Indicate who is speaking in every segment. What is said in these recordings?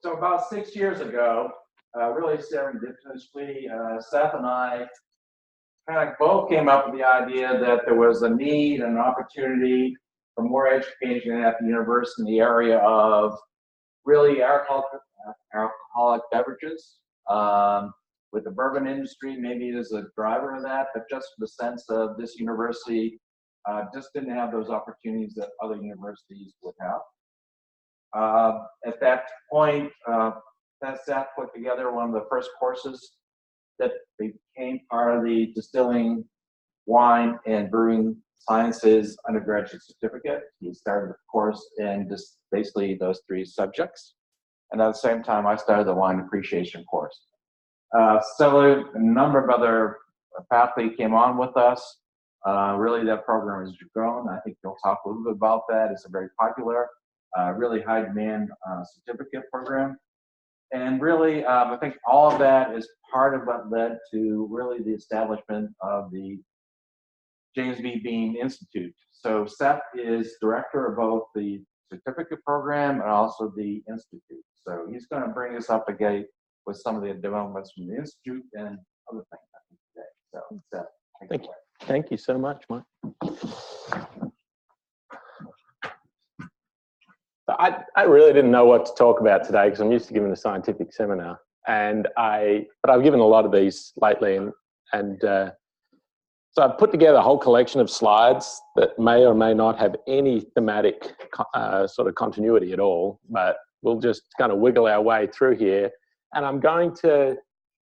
Speaker 1: So about 6 years ago, really serendipitously, Seth and I kind of both came up with the idea that there was a need and an opportunity for more education at the university in the area of really alcoholic beverages. With the bourbon industry, maybe it is a driver of that, but just the sense of this university just didn't have those opportunities that other universities would have. At that point, Seth put together one of the first courses that became part of the Distilling, Wine, and Brewing Sciences undergraduate certificate. He started the course in just basically those three subjects. And at the same time, I started the wine appreciation course. So a number of other faculty came on with us. Really, that program has grown. I think you'll talk a little bit about that. It's a very popular, really high demand certificate program. And really, I think all of that is part of what led to really the establishment of the James B. Beam Institute. So Seth is director of both the certificate program and also the institute. So he's going to bring us up to date with some of the developments from the institute and other things I think today. So Seth,
Speaker 2: thank you. Thank you so much, Mike. I really didn't know what to talk about today because I'm used to giving a scientific seminar, but I've given a lot of these lately, and so I've put together a whole collection of slides that may or may not have any thematic sort of continuity at all, but we'll just kind of wiggle our way through here. And I'm going to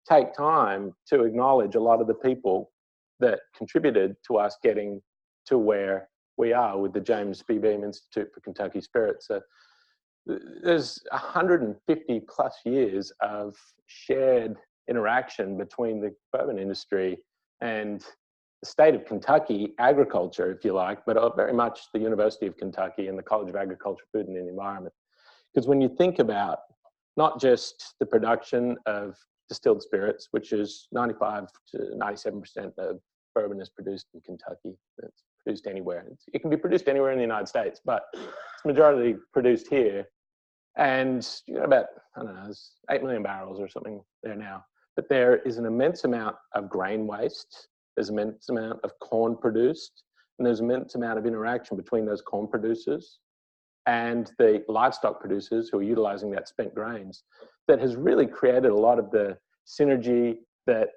Speaker 2: take time to acknowledge a lot of the people that contributed to us getting to where we are with the James B. Beam Institute for Kentucky Spirits. So there's 150 plus years of shared interaction between the bourbon industry and the state of Kentucky agriculture, if you like, but very much the University of Kentucky and the College of Agriculture, Food and the Environment. Because when you think about not just the production of distilled spirits, which is 95 to 97% of bourbon is produced in Kentucky. It's produced anywhere. It can be produced anywhere in the United States, but it's majority produced here. And you got about, I don't know, there's 8 million barrels or something there now. But there is an immense amount of grain waste. There's an immense amount of corn produced. And there's an immense amount of interaction between those corn producers and the livestock producers who are utilizing that spent grains that has really created a lot of the synergy that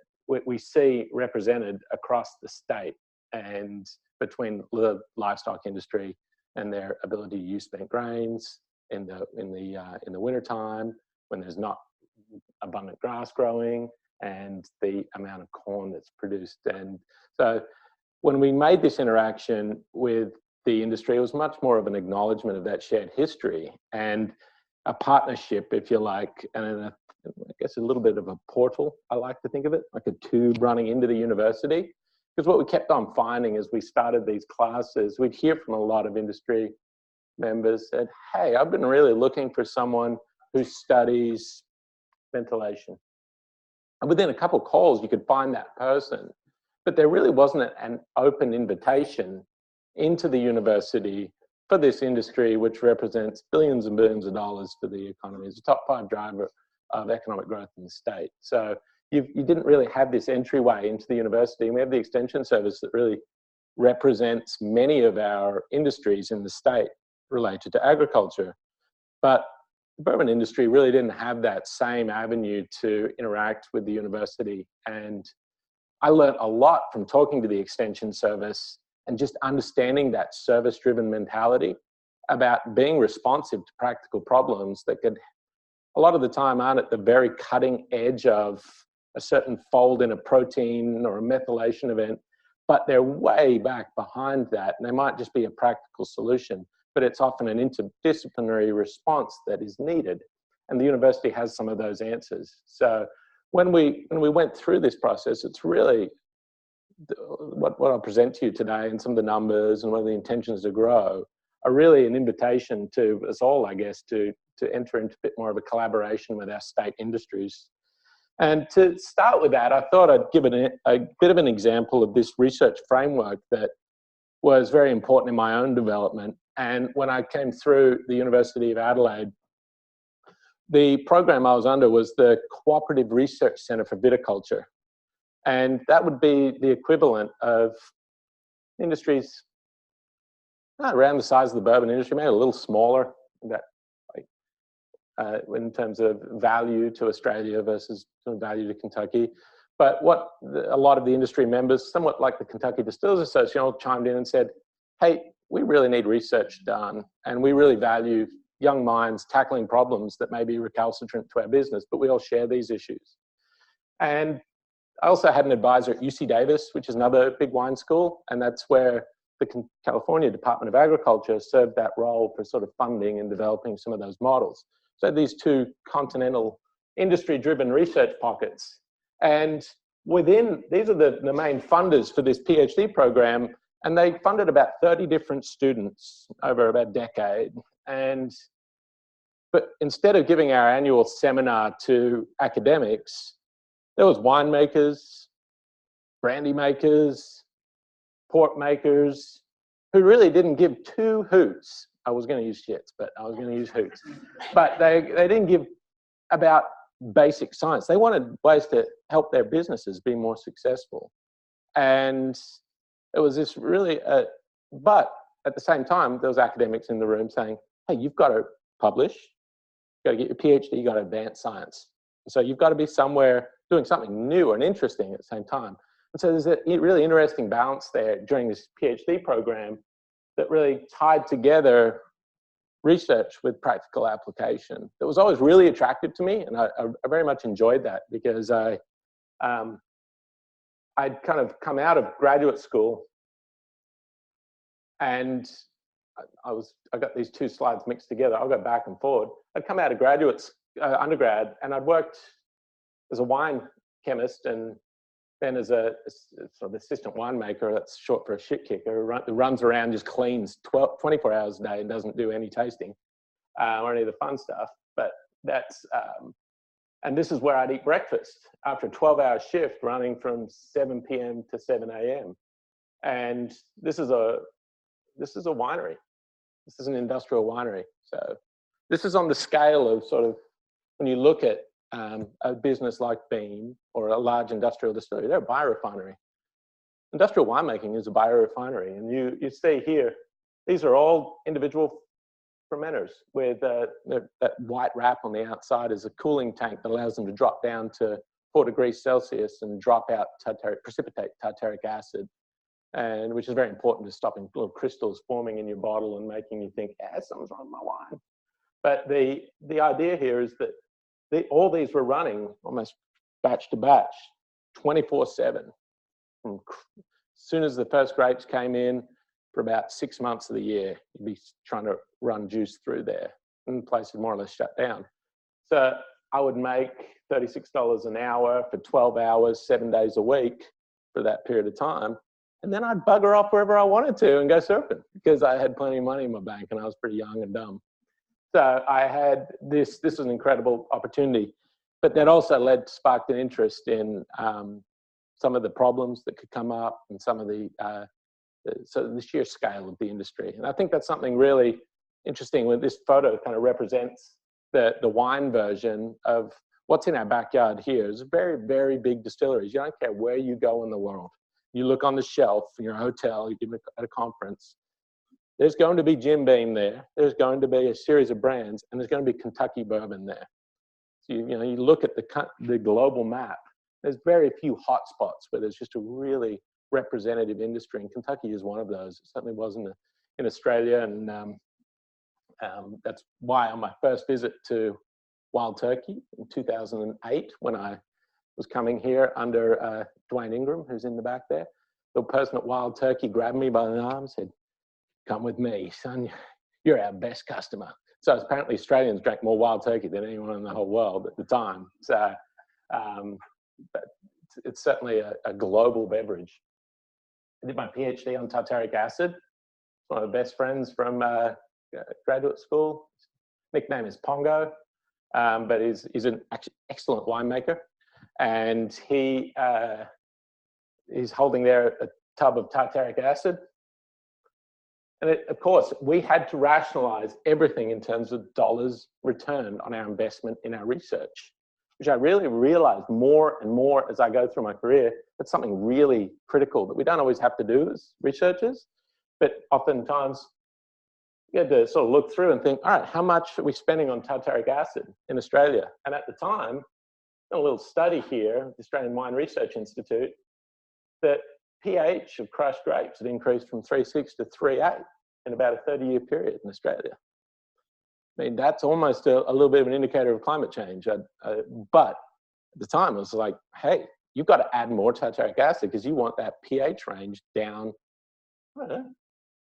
Speaker 2: we see represented across the state and between the livestock industry and their ability to use spent grains in the wintertime when there's not abundant grass growing and the amount of corn that's produced. And so when we made this interaction with the industry, it was much more of an acknowledgement of that shared history and a partnership, if you like, and I guess a little bit of a portal, I like to think of it, like a tube running into the university. Because what we kept on finding as we started these classes, we'd hear from a lot of industry members that, hey, I've been really looking for someone who studies ventilation. And within a couple of calls, you could find that person. But there really wasn't an open invitation into the university for this industry, which represents billions and billions of dollars for the economy. It's a top 5 driver of economic growth in the state. So you didn't really have this entryway into the university. And we have the extension service that really represents many of our industries in the state related to agriculture. But the bourbon industry really didn't have that same avenue to interact with the university. And I learned a lot from talking to the extension service and just understanding that service-driven mentality about being responsive to practical problems that could, a lot of the time, aren't at the very cutting edge of a certain fold in a protein or a methylation event, but they're way back behind that, and they might just be a practical solution, but it's often an interdisciplinary response that is needed, and the university has some of those answers. So when we went through this process, it's really what I'll present to you today, and some of the numbers and one of the intentions to grow are really an invitation to us all, I guess, to enter into a bit more of a collaboration with our state industries. And to start with that, I thought I'd give a bit of an example of this research framework that was very important in my own development. And when I came through the University of Adelaide, the program I was under was the Cooperative Research Center for Viticulture. And that would be the equivalent of industries around the size of the bourbon industry, maybe a little smaller, that, in terms of value to Australia versus value to Kentucky. But what a lot of the industry members, somewhat like the Kentucky Distillers Association, chimed in and said, hey, we really need research done, and we really value young minds tackling problems that may be recalcitrant to our business, but we all share these issues. And I also had an advisor at UC Davis, which is another big wine school, and that's where the California Department of Agriculture served that role for sort of funding and developing some of those models. So these two continental industry-driven research pockets. And within, these are the main funders for this PhD program, and they funded about 30 different students over about a decade. But instead of giving our annual seminar to academics, there was winemakers, brandy makers, port makers, who really didn't give two hoots. I was going to use shits, but I was going to use hoots. But they didn't give about basic science. They wanted ways to help their businesses be more successful. And it was this really, but at the same time, there was academics in the room saying, hey, you've got to publish, you've got to get your PhD, you've got to advance science. So you've got to be somewhere doing something new and interesting at the same time. And so there's a really interesting balance there during this PhD program that really tied together research with practical application. It was always really attractive to me, and I very much enjoyed that, because I'd kind of come out of graduate school, and I got these two slides mixed together. I'll go back and forward. I'd come out of undergrad, and I'd worked as a wine chemist, and then as a sort of assistant winemaker, that's short for a shit kicker, who runs around, just cleans 24 hours a day and doesn't do any tasting or any of the fun stuff. But that's, and this is where I'd eat breakfast after a 12-hour shift running from 7 p.m. to 7 a.m. And this is a winery. This is an industrial winery. So this is on the scale of sort of, when you look at a business like Beam or a large industrial distillery, they're a biorefinery. Industrial winemaking is a biorefinery. And you see here, these are all individual fermenters with that white wrap on the outside is a cooling tank that allows them to drop down to 4 degrees Celsius and drop out precipitate tartaric acid, and which is very important to stopping little crystals forming in your bottle and making you think, something's wrong with my wine. But the idea here is that all these were running almost batch to batch, 24/7. As soon as the first grapes came in, for about 6 months of the year, you'd be trying to run juice through there, and the place would more or less shut down. So I would make $36 an hour for 12 hours, 7 days a week for that period of time. And then I'd bugger off wherever I wanted to and go surfing, because I had plenty of money in my bank and I was pretty young and dumb. So I had this was an incredible opportunity, but that also sparked an interest in some of the problems that could come up and some of the sheer scale of the industry. And I think that's something really interesting when this photo kind of represents the wine version of what's in our backyard here. It's very, very big distilleries. You don't care where you go in the world. You look on the shelf in your hotel, you're at a conference, there's going to be Jim Beam there. There's going to be a series of brands, and there's going to be Kentucky Bourbon there. So you look at the global map, there's very few hot spots where there's just a really representative industry, and Kentucky is one of those. It certainly was in Australia, and that's why on my first visit to Wild Turkey in 2008, when I was coming here under Dwayne Ingram, who's in the back there, the person at Wild Turkey grabbed me by the arm and said, "Come with me, son, you're our best customer." So apparently Australians drank more Wild Turkey than anyone in the whole world at the time. So but it's certainly a global beverage. I did my PhD on tartaric acid. One of my best friends from graduate school. Nickname is Pongo, but he's an excellent winemaker. And he's holding there a tub of tartaric acid. And of course, we had to rationalize everything in terms of dollars returned on our investment in our research, which I really realized more and more as I go through my career. That's something really critical that we don't always have to do as researchers, but oftentimes you had to sort of look through and think, all right, how much are we spending on tartaric acid in Australia? And at the time, a little study here, the Australian Wine Research Institute, that pH of crushed grapes had increased from 3.6 to 3.8 in about a 30-year period in Australia. I mean, that's almost a little bit of an indicator of climate change. But at the time, it was like, hey, you've got to add more tartaric acid because you want that pH range down, I don't know,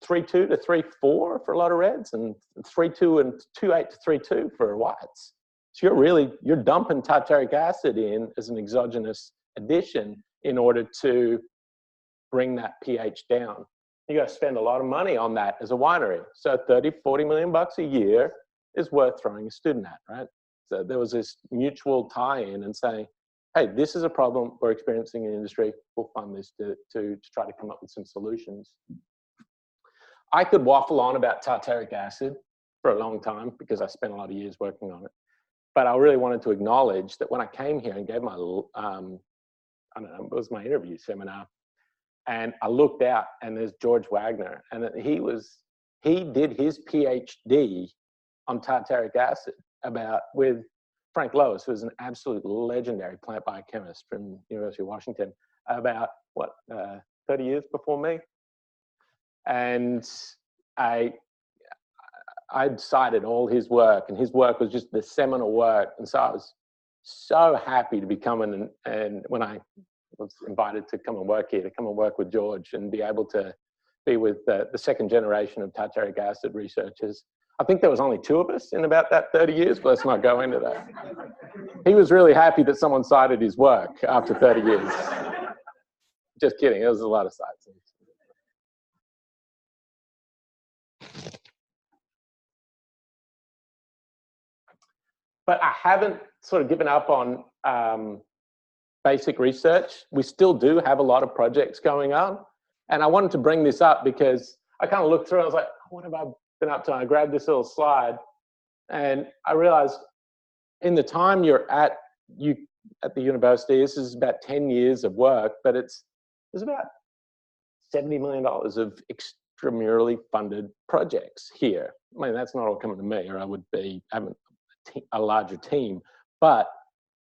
Speaker 2: 3.2 to 3.4 for a lot of reds, and 3.2 and 2.8 to 3.2 for whites. So you're dumping tartaric acid in as an exogenous addition in order to bring that pH down. You got to spend a lot of money on that as a winery. So 30, 40 million bucks a year is worth throwing a student at, right? So there was this mutual tie-in and saying, hey, this is a problem we're experiencing in the industry. We'll fund this to try to come up with some solutions. I could waffle on about tartaric acid for a long time because I spent a lot of years working on it. But I really wanted to acknowledge that when I came here and gave my, I don't know, it was my interview seminar, and I looked out and there's George Wagner, and he did his PhD on tartaric acid with Frank Lois, who was an absolute legendary plant biochemist from University of Washington, about 30 years before me. And I'd cited all his work, and his work was just the seminal work. And so I was so happy to be coming, and when I was invited to come and work here, to come and work with George and be able to be with the second generation of tartaric acid researchers. I think there was only 2 of us in about that 30 years, but let's not go into that. He was really happy that someone cited his work after 30 years. Just kidding, there was a lot of cites. But I haven't sort of given up on basic research. We still do have a lot of projects going on. And I wanted to bring this up because I kind of looked through, I was like, what have I been up to? And I grabbed this little slide and I realized in the time you're at the university, this is about 10 years of work, but there's about $70 million of extramurally funded projects here. I mean, that's not all coming to me, or I would be having a larger team, but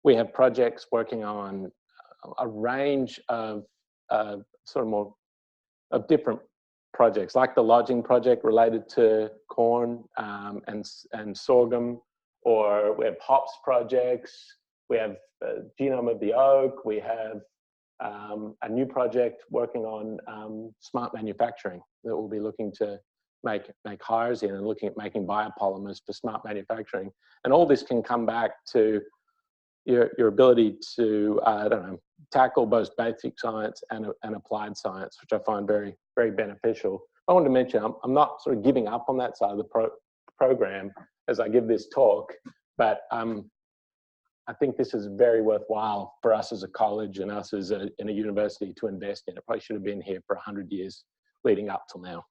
Speaker 2: we have projects working on a range of sort of more of different projects, like the lodging project related to corn and sorghum, or we have hops projects, we have genome of the oak, we have a new project working on smart manufacturing that we'll be looking to make hires in, and looking at making biopolymers for smart manufacturing. And all this can come back to your ability to, I don't know, tackle both basic science and applied science, which I find very, very beneficial. I wanted to mention, I'm not sort of giving up on that side of the program as I give this talk, but I think this is very worthwhile for us as a college and us as in a university to invest in. It probably should have been here for 100 years leading up till now.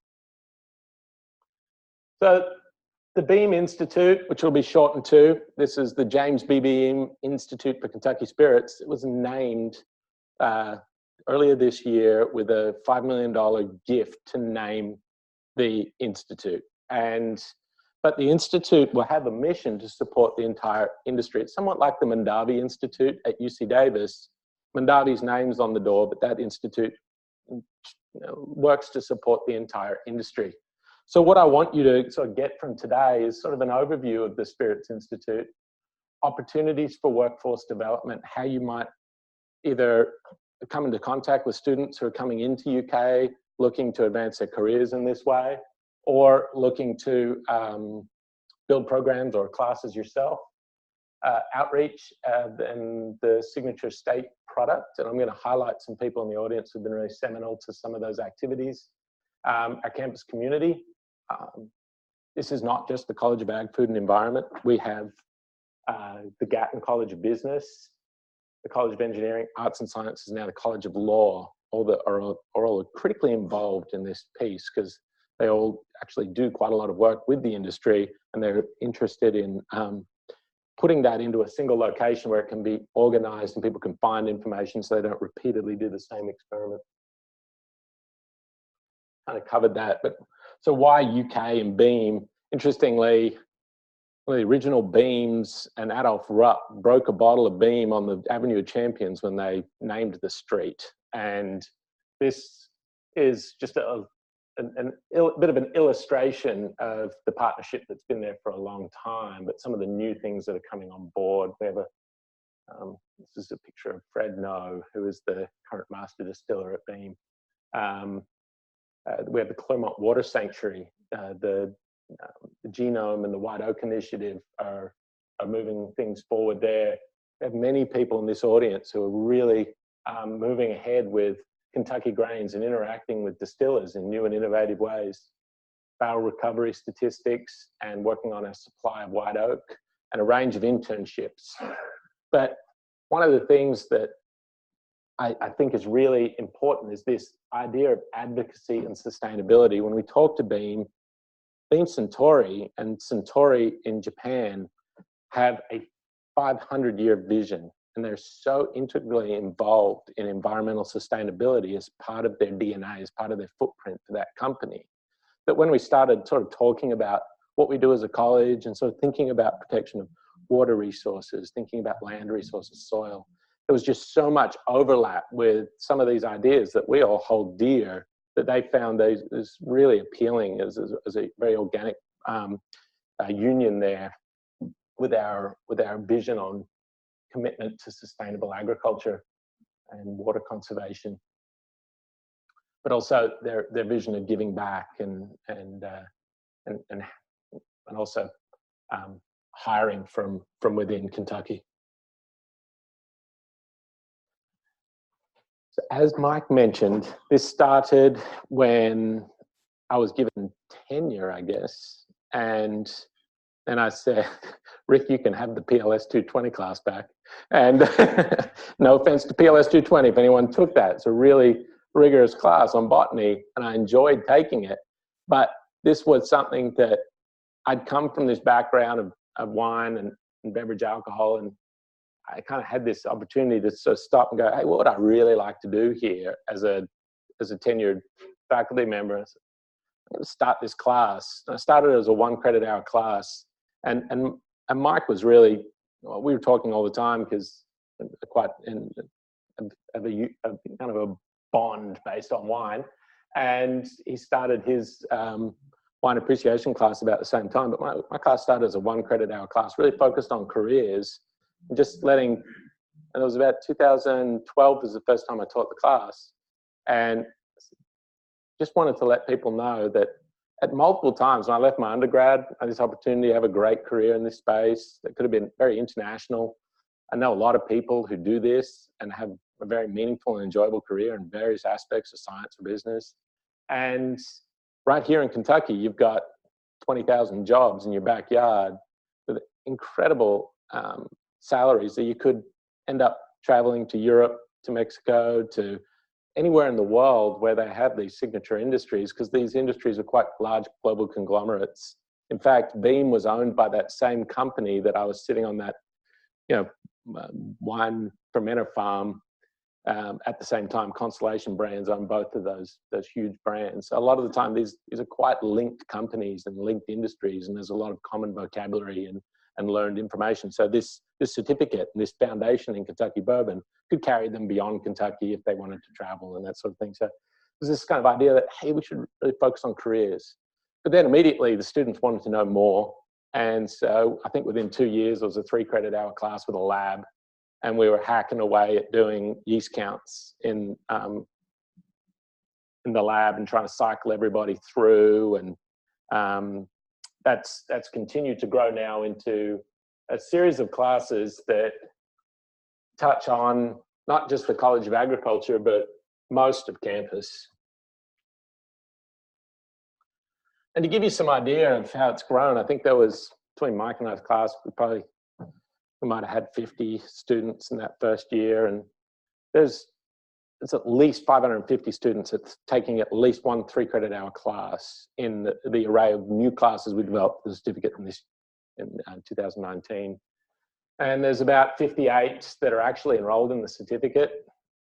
Speaker 2: So the Beam Institute, which will be shortened to, this is the James B. Beam Institute for Kentucky Spirits. It was named earlier this year with a $5 million gift to name the Institute. But the Institute will have a mission to support the entire industry. It's somewhat like the Mondavi Institute at UC Davis. Mondavi's name's on the door, but that institute works to support the entire industry. So what I want you to sort of get from today is sort of an overview of the Spirits Institute, opportunities for workforce development, how you might either come into contact with students who are coming into UK, looking to advance their careers in this way, or looking to build programs or classes yourself, outreach, and the Signature State product. And I'm going to highlight some people in the audience who've been really seminal to some of those activities. Our campus community. This is not just the College of Ag, Food and Environment. We have the Gatton College of Business, the College of Engineering, Arts and Sciences, now the College of Law, are all critically involved in this piece, because they all actually do quite a lot of work with the industry, and they're interested in putting that into a single location where it can be organized and people can find information so they don't repeatedly do the same experiment. Kind of covered that, but so why UK and Beam? Interestingly, one of the original Beams and Adolf Rupp broke a bottle of Beam on the Avenue of Champions when they named the street. And this is just a bit of an illustration of the partnership that's been there for a long time, but some of the new things that are coming on board. We have this is a picture of Fred No, who is the current master distiller at Beam. We have the Claremont Water Sanctuary, the Genome and the White Oak Initiative are moving things forward there. We have many people in this audience who are really moving ahead with Kentucky grains and interacting with distillers in new and innovative ways. Barrel recovery statistics and working on a supply of white oak and a range of internships. But one of the things that I think is really important is this idea of advocacy and sustainability. When we talk to Beam Suntory and Suntory in Japan have a 500-year vision, and they're so integrally involved in environmental sustainability as part of their DNA, as part of their footprint for that company, that when we started sort of talking about what we do as a college and sort of thinking about protection of water resources, thinking about land resources, soil, there was just so much overlap with some of these ideas that we all hold dear, that they found these is really appealing as a very organic union there with our vision on commitment to sustainable agriculture and water conservation, but also their vision of giving back and also hiring from within Kentucky. So as Mike mentioned, this started when I was given tenure, I guess, and then I said, Rick, you can have the PLS 220 class back. And no offense to PLS 220 if anyone took that. It's a really rigorous class on botany, and I enjoyed taking it. But this was something that I'd come from this background of wine and beverage alcohol, and I kind of had this opportunity to sort of stop and go, hey, what would I really like to do here as a tenured faculty member? I'm going to start this class. I started as a 1 credit hour class, and Mike was really, well, we were talking all the time because quite have a kind of a bond based on wine, and he started his wine appreciation class about the same time. But my class started as a 1 credit hour class, really focused on careers. And just letting, and it was about 2012 was the first time I taught the class, and just wanted to let people know that at multiple times when I left my undergrad, I had this opportunity to have a great career in this space that could have been very international. I know a lot of people who do this and have a very meaningful and enjoyable career in various aspects of science or business. And right here in Kentucky, you've got 20,000 jobs in your backyard with incredible salaries that you could end up traveling to Europe, to Mexico, to anywhere in the world where they have these signature industries, because these industries are quite large global conglomerates. In fact, Beam was owned by that same company that I was sitting on that, wine fermenter farm. At the same time, Constellation Brands own both of those huge brands. So a lot of the time, these are quite linked companies and linked industries, and there's a lot of common vocabulary and learned information. So this certificate and this foundation in Kentucky Bourbon could carry them beyond Kentucky if they wanted to travel and that sort of thing. So there's this kind of idea that, hey, we should really focus on careers. But then immediately the students wanted to know more. And so I think within 2 years, it was a 3 credit hour class with a lab. And we were hacking away at doing yeast counts in the lab and trying to cycle everybody through. And that's continued to grow now into a series of classes that touch on not just the College of Agriculture, but most of campus. And to give you some idea of how it's grown, I think there was, between Mike and I's class, we might have had 50 students in that first year. And there's it's at least 550 students that's taking at least one 3-credit hour class in the array of new classes we developed for the certificate in 2019. And there's about 58 that are actually enrolled in the certificate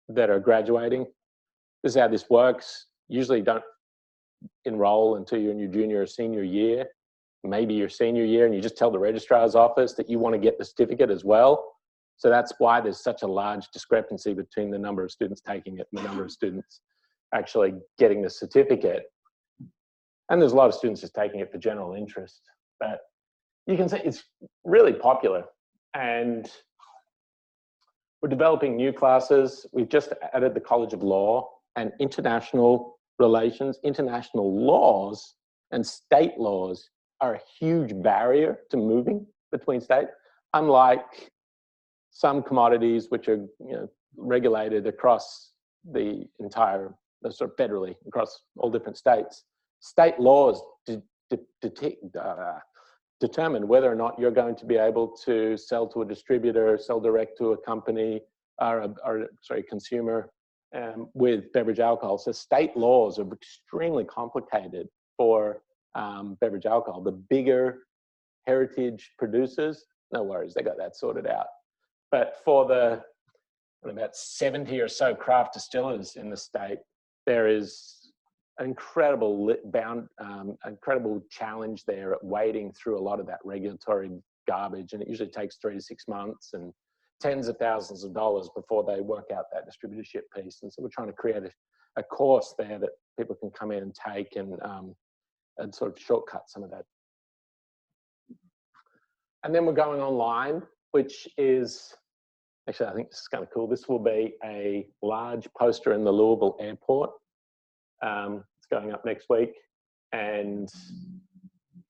Speaker 2: that are graduating. This is how this works. Usually don't enroll until you're in your junior or senior year, maybe your senior year, and you just tell the registrar's office that you want to get the certificate as well. So that's why there's such a large discrepancy between the number of students taking it and the number of students actually getting the certificate. And there's a lot of students just taking it for general interest. But you can see it's really popular. And we're developing new classes. We've just added the College of Law and international relations. International laws and state laws are a huge barrier to moving between states, unlike some commodities which are regulated across the entire, sort of federally, across all different states. State laws determine whether or not you're going to be able to sell to a distributor, sell direct to a company, or consumer with beverage alcohol. So state laws are extremely complicated for beverage alcohol. The bigger heritage producers, no worries, they got that sorted out. But for the about 70 or so craft distillers in the state, there is an incredible incredible challenge there at wading through a lot of that regulatory garbage, and it usually takes 3 to 6 months and tens of thousands of dollars before they work out that distributorship piece. And so we're trying to create a course there that people can come in and take and sort of shortcut some of that. And then we're going online, which is, actually, I think this is kind of cool. This will be a large poster in the Louisville airport. It's going up next week, and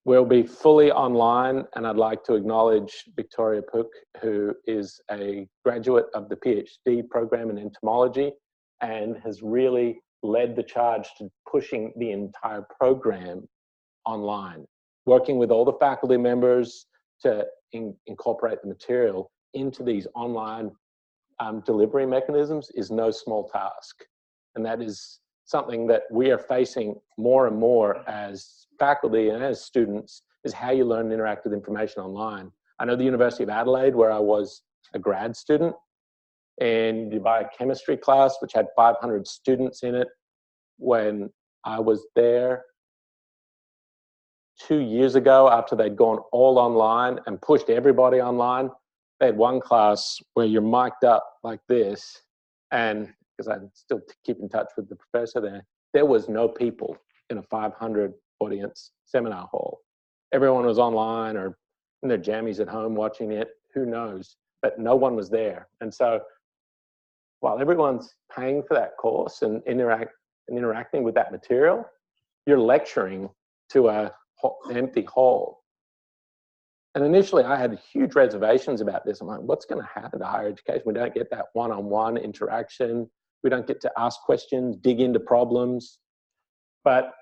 Speaker 2: we'll be fully online. And I'd like to acknowledge Victoria Pook, who is a graduate of the PhD program in entomology and has really led the charge to pushing the entire program online, working with all the faculty members to incorporate the material into these online delivery mechanisms is no small task. And that is something that we are facing more and more as faculty and as students, is how you learn and interact with information online. I know the University of Adelaide, where I was a grad student, and you buy a chemistry class which had 500 students in it. When I was there 2 years ago, after they'd gone all online and pushed everybody online, they had one class where you're mic'd up like this, and because I still keep in touch with the professor there was no people in a 500 audience seminar hall. Everyone was online or in their jammies at home watching it, who knows, but no one was there. And so while everyone's paying for that course and interacting with that material, you're lecturing to an empty hall. And initially I had huge reservations about this. I'm like, what's going to happen to higher education? We don't get that one-on-one interaction. We don't get to ask questions, dig into problems. But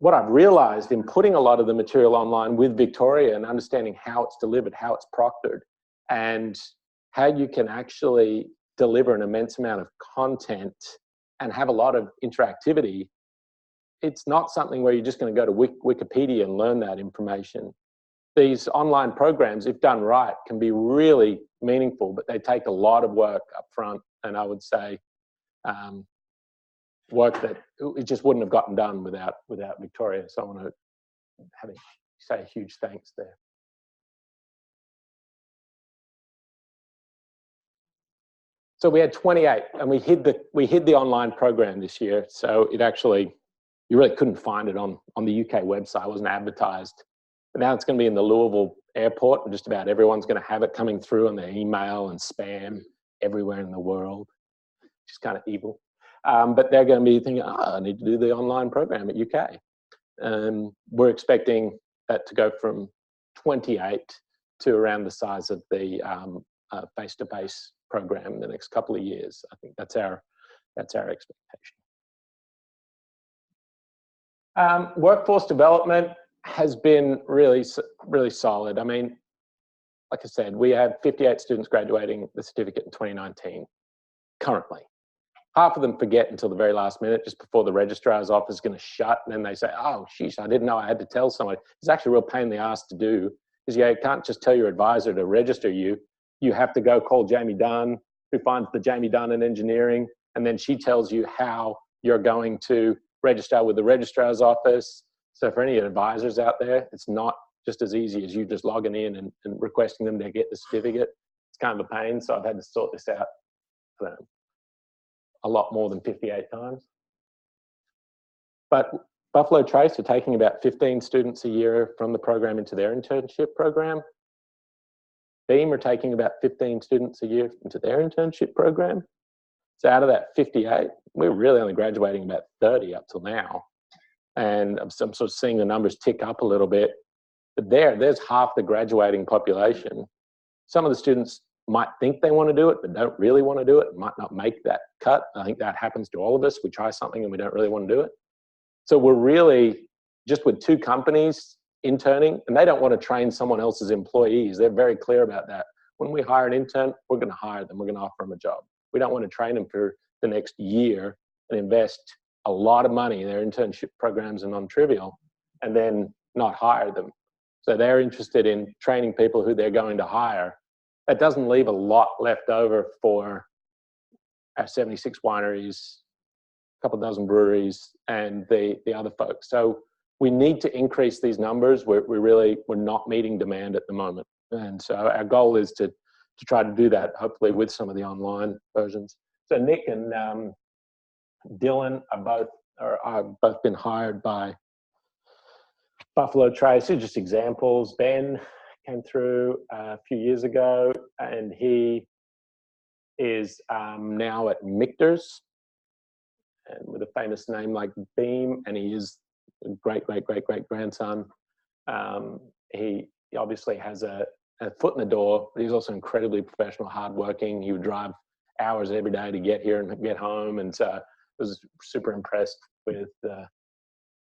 Speaker 2: what I've realized in putting a lot of the material online with Victoria and understanding how it's delivered, how it's proctored, and how you can actually deliver an immense amount of content and have a lot of interactivity, it's not something where you're just going to go to Wikipedia and learn that information. These online programs, if done right, can be really meaningful, but they take a lot of work up front. And I would say work that it just wouldn't have gotten done without Victoria. So I want to say a huge thanks there. So we had 28, and we hid the online program this year. So it actually, you really couldn't find it on the UK website. It wasn't advertised. But now it's going to be in the Louisville airport, and just about everyone's going to have it coming through on their email and spam everywhere in the world, which is kind of evil. But they're going to be thinking, I need to do the online program at UK. We're expecting that to go from 28 to around the size of the face-to-face program in the next couple of years. I think that's our expectation. Workforce development has been really solid. I mean, like I said, we have 58 students graduating the certificate in 2019 currently. half of them forget until the very last minute, just before the registrar's office is going to shut. And then they say, oh, sheesh, I didn't know I had to tell somebody. It's actually a real pain in the ass to do, because you can't just tell your advisor to register you. You have to go call Jamie Dunn, who finds the Jamie Dunn in engineering, and then she tells you how you're going to register with the registrar's office. So for any advisors out there, it's not just as easy as you just logging in and requesting them to get the certificate. It's kind of a pain, so I've had to sort this out a lot more than 58 times. But Buffalo Trace are taking about 15 students a year from the program into their internship program. Beam are taking about 15 students a year into their internship program. So out of that 58, we're really only graduating about 30 up till now. And I'm sort of seeing the numbers tick up a little bit. But there's half the graduating population. Some of the students might think they want to do it, but don't really want to do it, might not make that cut. I think that happens to all of us. We try something and we don't really want to do it. So we're really just with 2 companies interning, and they don't want to train someone else's employees. They're very clear about that. When we hire an intern, we're going to hire them. We're going to offer them a job. We don't want to train them for the next year and invest a lot of money in their internship programs and non-trivial and then not hire them. So they're interested in training people who they're going to hire. That doesn't leave a lot left over for our 76 wineries, a couple dozen breweries, and the other folks. So we need to increase these numbers. We're not meeting demand at the moment. And so our goal is to try to do that, hopefully with some of the online versions. So Nick and Dylan are both been hired by Buffalo Trace. These are just examples. Ben came through a few years ago, and he is now at Michter's, and with a famous name like Beam, and he is a great grandson. He obviously has a foot in the door, but he's also incredibly professional, hardworking. He would drive hours every day to get here and get home, and so I was super impressed with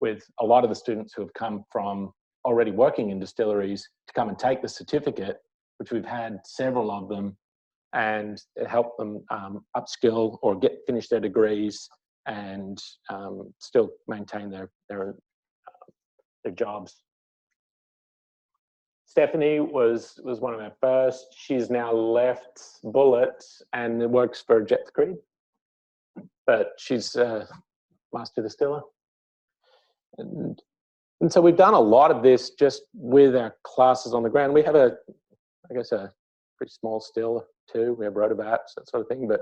Speaker 2: a lot of the students who have come from already working in distilleries to come and take the certificate, which we've had several of them, and it helped them upskill or finish their degrees and still maintain their jobs. Stephanie was one of our first. She's now left Bullet and works for Jets Creed, but she's a master distiller. And so we've done a lot of this just with our classes on the ground. We have I guess a pretty small still too. We have rotovats, that sort of thing. But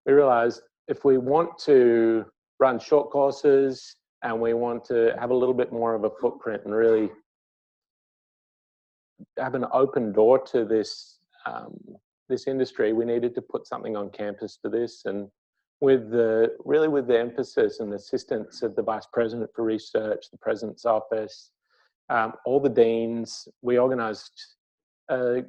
Speaker 2: we realized if we want to run short courses and we want to have a little bit more of a footprint and really have an open door to this this industry, we needed to put something on campus for this. And with the emphasis and assistance of the Vice President for Research, the President's Office, all the deans, we organized both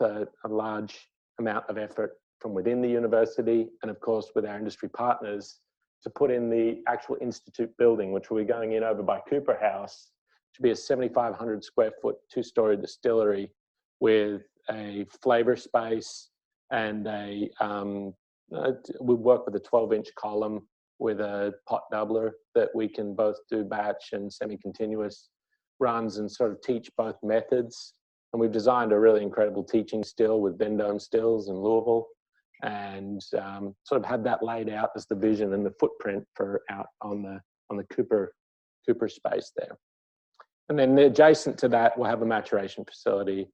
Speaker 2: a large amount of effort from within the university and of course with our industry partners to put in the actual institute building, which we're going in over by Cooper House, to be a 7,500 square foot 2-story distillery with a flavor space and we work with a 12-inch column with a pot doubler that we can both do batch and semi-continuous runs and sort of teach both methods. And we've designed a really incredible teaching still with Vendome Stills in Louisville, and sort of had that laid out as the vision and the footprint for out on the Cooper space there. And then adjacent to that, we'll have a maturation facility,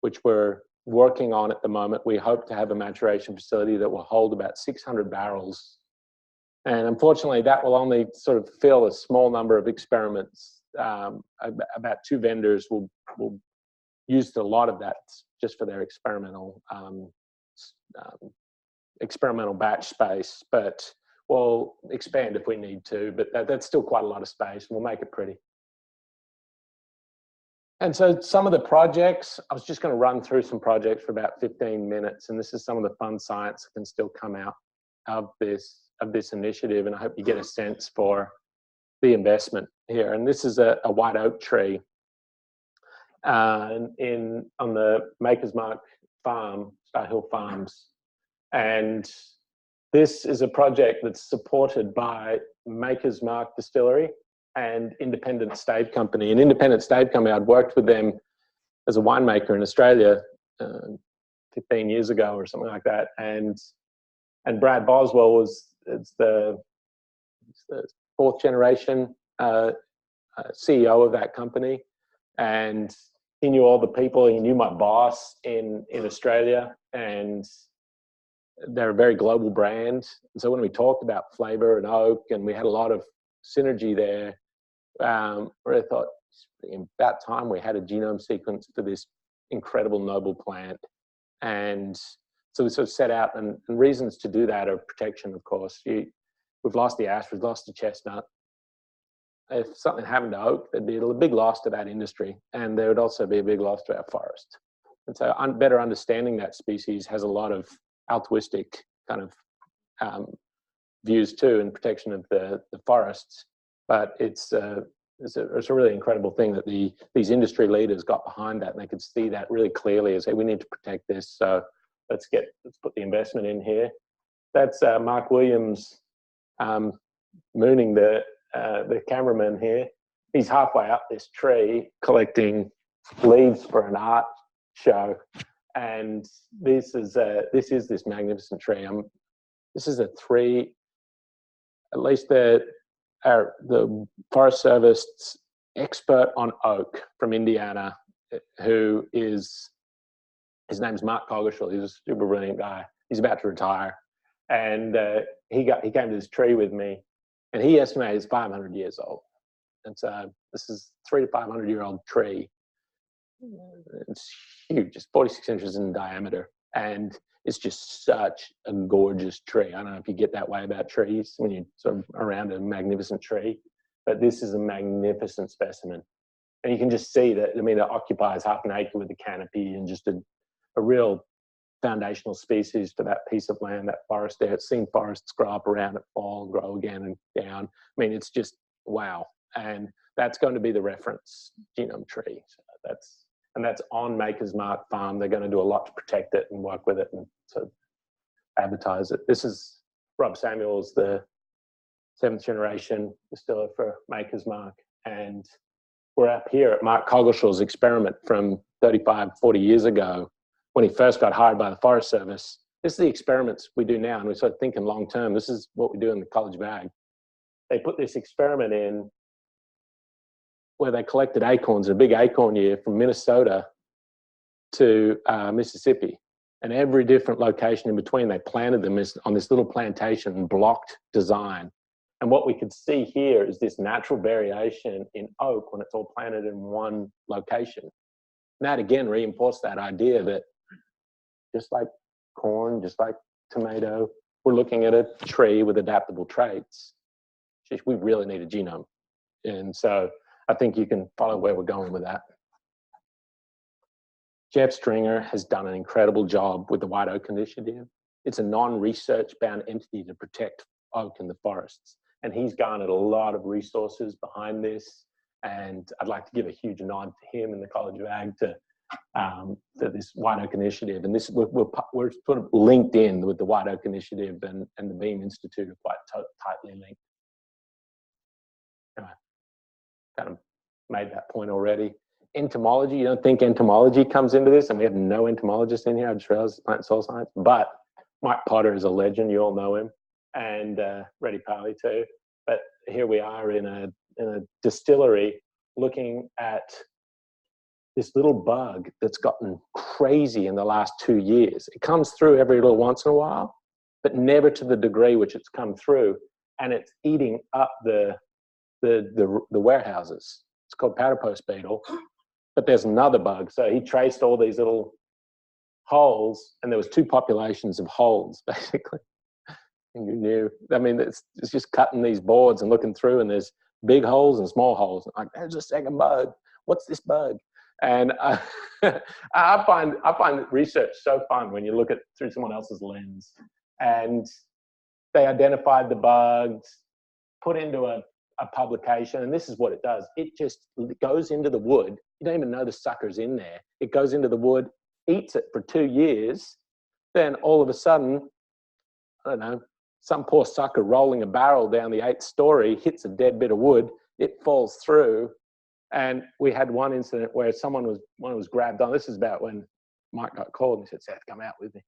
Speaker 2: which we're working on at the moment. We hope to have a maturation facility that will hold about 600 barrels. And unfortunately, that will only sort of fill a small number of experiments. About 2 vendors will use a lot of that just for their experimental batch space, but we'll expand if we need to, but that's still quite a lot of space, and we'll make it pretty. And so some of the projects, I was just going to run through some projects for about 15 minutes, and this is some of the fun science that can still come out of this initiative, and I hope you get a sense for the investment here. And this is a white oak tree on the Maker's Mark farm, Star Hill Farms, and This is a project that's supported by Maker's Mark Distillery and Independent Stave Company. An Independent Stave Company, I'd worked with them as a winemaker in Australia 15 years ago or something like that. And Brad Boswell was the fourth generation CEO of that company. And he knew all the people. He knew my boss in Australia. And they're a very global brand. And so when we talked about flavor and oak, and we had a lot of synergy there, where I thought, about time we had a genome sequence for this incredible noble plant. And so we sort of set out, and reasons to do that are protection, of course. We've lost the ash, we've lost the chestnut. If something happened to oak, there'd be a big loss to that industry, and there would also be a big loss to our forest. And so better understanding that species has a lot of altruistic kind of views too, in protection of the forests. But it's a really incredible thing that these industry leaders got behind that, and they could see that really clearly as, hey, we need to protect this. So let's put the investment in here. That's Mark Williams mooning the cameraman here. He's halfway up this tree collecting leaves for an art show, and this is this magnificent tree. This is a three, at least the Forest Service expert on oak from Indiana, his name's Mark Coggeshall. He's a super brilliant guy. He's about to retire, and he came to this tree with me, and he estimated it's 500 years old. And so this is 300 to 500 year old tree. It's huge. It's 46 inches in diameter, and it's just such a gorgeous tree. I don't know if you get that way about trees when you're sort of around a magnificent tree, but this is a magnificent specimen. And you can just see that, I mean, it occupies half an acre with the canopy, and just a real foundational species for that piece of land, that forest there. It's seen forests grow up around it, fall, grow again and down. I mean, it's just wow. And that's going to be the reference genome tree. So that's on Maker's Mark Farm. They're going to do a lot to protect it and work with it and sort of advertise it. This is Rob Samuels, the 7th generation distiller for Maker's Mark. And we're up here at Mark Coggeshall's experiment from 35, 40 years ago when he first got hired by the Forest Service. This is the experiments we do now, and we're sort of thinking long term. This is what we do in the College of Ag. They put this experiment in where they collected acorns, a big acorn year, from Minnesota to Mississippi. And every different location in between, they planted them on this little plantation, blocked design. And what we could see here is this natural variation in oak when it's all planted in one location. And that again reinforced that idea that just like corn, just like tomato, we're looking at a tree with adaptable traits. We really need a genome. And so I think you can follow where we're going with that. Jeff Stringer has done an incredible job with the White Oak Initiative. It's a non-research bound entity to protect oak in the forests. And he's garnered a lot of resources behind this. And I'd like to give a huge nod to him and the College of Ag to this White Oak Initiative. And this we're sort of linked in with the White Oak Initiative, and the Beam Institute are quite tightly linked. Anyway, kind of made that point already. Entomology, you don't think entomology comes into this, and we have no entomologists in here. I just realized it's plant and soil science. But Mike Potter is a legend, you all know him, and Reddy Parley too. But here we are in a distillery looking at this little bug that's gotten crazy in the last 2 years. It comes through every little once in a while, but never to the degree which it's come through, and it's eating up the warehouses. It's called powder post beetle, but there's another bug. So he traced all these little holes, and there was 2 populations of holes basically. And you knew, I mean, it's just cutting these boards and looking through, and there's big holes and small holes. Like, there's a second bug. What's this bug? And I find research so fun when you look at through someone else's lens. And they identified the bugs, put into a publication, and this is what it does. It just goes into the wood. You don't even know the sucker's in there. It goes into the wood, eats it for 2 years. Then all of a sudden, I don't know, some poor sucker rolling a barrel down the 8th story hits a dead bit of wood, it falls through. And we had one incident where one was grabbed on. This is about when Mike got called and he said, Seth, come out with me.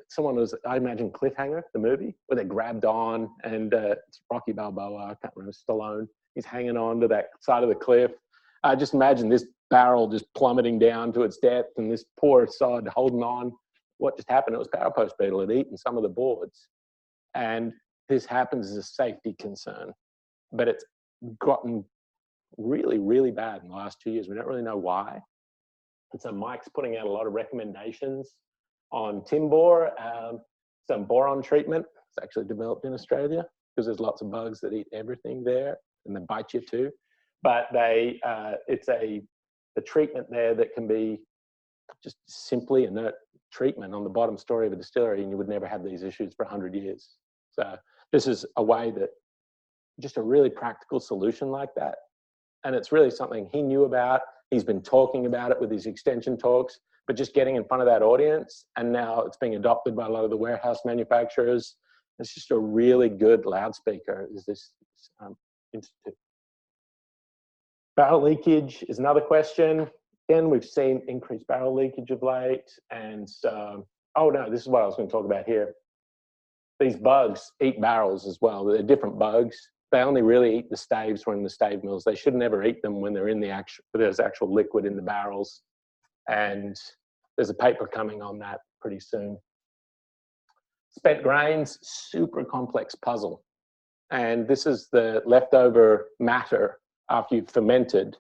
Speaker 2: Someone was, I imagine, Cliffhanger, the movie, where they grabbed on, and it's Rocky Balboa, I can't remember, Stallone. He's hanging on to that side of the cliff. I just imagine this barrel just plummeting down to its depth, and this poor sod holding on. What just happened? It was power post beetle had eaten some of the boards. And this happens as a safety concern, but it's gotten really, really bad in the last 2 years. We don't really know why. And so Mike's putting out a lot of recommendations on Timbor, some boron treatment. It's actually developed in Australia because there's lots of bugs that eat everything there and they bite you too. But it's a treatment there that can be just simply inert treatment on the bottom story of a distillery, and you would never have these issues for 100 years. So this is a way that, just a really practical solution like that. And it's really something he knew about. He's been talking about it with his extension talks, but just getting in front of that audience, and now it's being adopted by a lot of the warehouse manufacturers. It's just a really good loudspeaker, is this institute. Barrel leakage is another question. Again, we've seen increased barrel leakage of late. And so, oh no, this is what I was going to talk about here. These bugs eat barrels as well. They're different bugs. They only really eat the staves when in the stave mills. They should never eat them when they're in there's actual liquid in the barrels. And there's a paper coming on that pretty soon. Spent grains, super complex puzzle. And this is the leftover matter after you've fermented.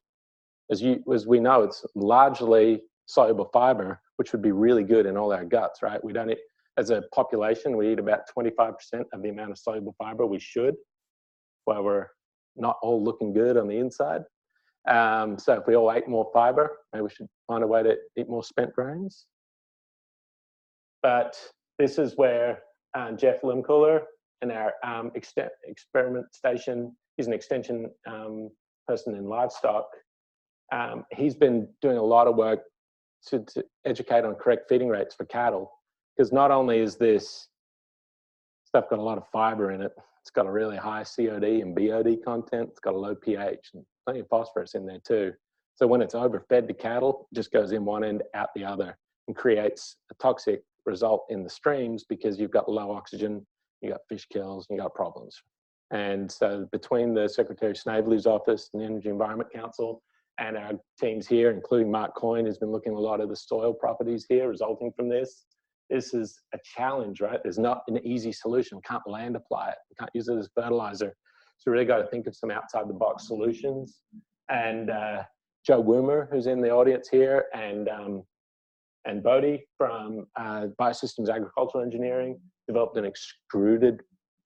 Speaker 2: As we know, it's largely soluble fiber, which would be really good in all our guts, right? We don't eat, as a population, we eat about 25% of the amount of soluble fiber we should, while we're not all looking good on the inside. So if we all ate more fiber, maybe we should find a way to eat more spent grains. But this is where Jeff Limcooler in our experiment station, he's an extension person in livestock. He's been doing a lot of work to educate on correct feeding rates for cattle, because not only is this stuff got a lot of fiber in it, it's got a really high COD and BOD content, it's got a low pH and plenty of phosphorus in there too. So when it's overfed to cattle, it just goes in one end, out the other, and creates a toxic result in the streams because you've got low oxygen, you got fish kills, and you got problems. And so between the Secretary Snavely's office and the Energy Environment Council and our teams here, including Mark Coyne, who's been looking at a lot of the soil properties here resulting from this, this is a challenge, right? There's not an easy solution. We can't land apply it. We can't use it as fertilizer. So we really got to think of some outside the box solutions. And Joe Woomer, who's in the audience here, and Bodie from Biosystems Agricultural Engineering developed an extruded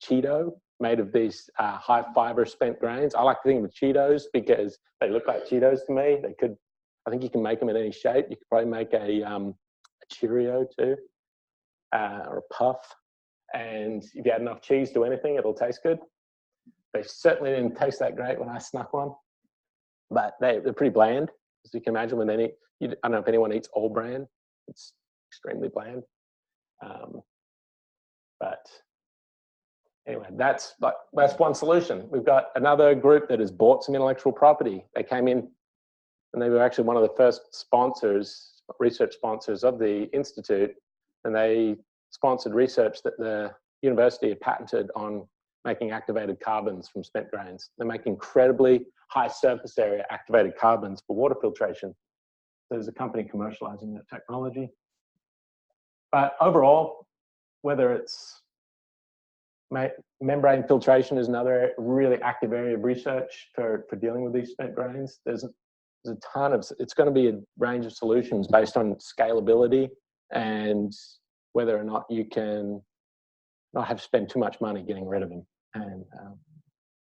Speaker 2: Cheeto made of these high fiber spent grains. I like to think of Cheetos because they look like Cheetos to me. They could, I think you can make them in any shape. You could probably make a Cheerio too, or a puff. And if you add enough cheese to anything, it'll taste good. They certainly didn't taste that great when I snuck one, but they're pretty bland, as you can imagine. When I don't know if anyone eats All Brand. It's extremely bland. But anyway, that's one solution. We've got another group that has bought some intellectual property. They came in and they were actually one of the first sponsors, research sponsors of the Institute, and they sponsored research that the university had patented on making activated carbons from spent grains. They make incredibly high surface area activated carbons for water filtration. There's a company commercializing that technology. But overall, whether it's membrane filtration is another really active area of research for dealing with these spent grains. There's a ton of, it's going to be a range of solutions based on scalability and whether or not you can not have to spend too much money getting rid of them. And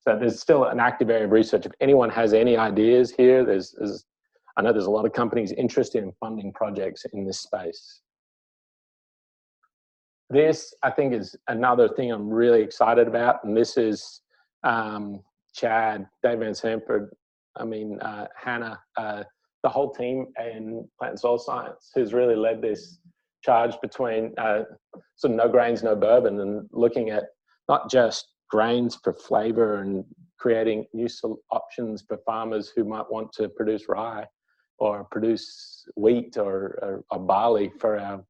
Speaker 2: so there's still an active area of research. If anyone has any ideas here, I know there's a lot of companies interested in funding projects in this space. This, I think, is another thing I'm really excited about, and this is Chad, Dave Van Sanford, Hannah, the whole team in Plant and Soil Science who's really led this charge between sort of no grains, no bourbon, and looking at not just grains for flavor and creating useful options for farmers who might want to produce rye or produce wheat or barley for our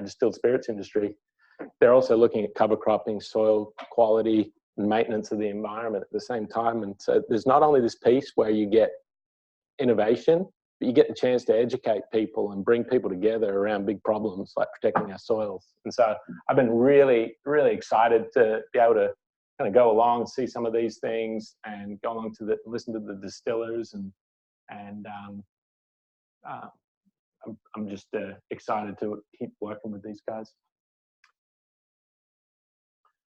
Speaker 2: distilled spirits industry. They're also looking at cover cropping, soil quality, and maintenance of the environment at the same time. And so there's not only this piece where you get innovation, but you get the chance to educate people and bring people together around big problems like protecting our soils. And so I've been really, really excited to be able to kind of go along, see some of these things, and go along to listen to the distillers, and I'm just excited to keep working with these guys.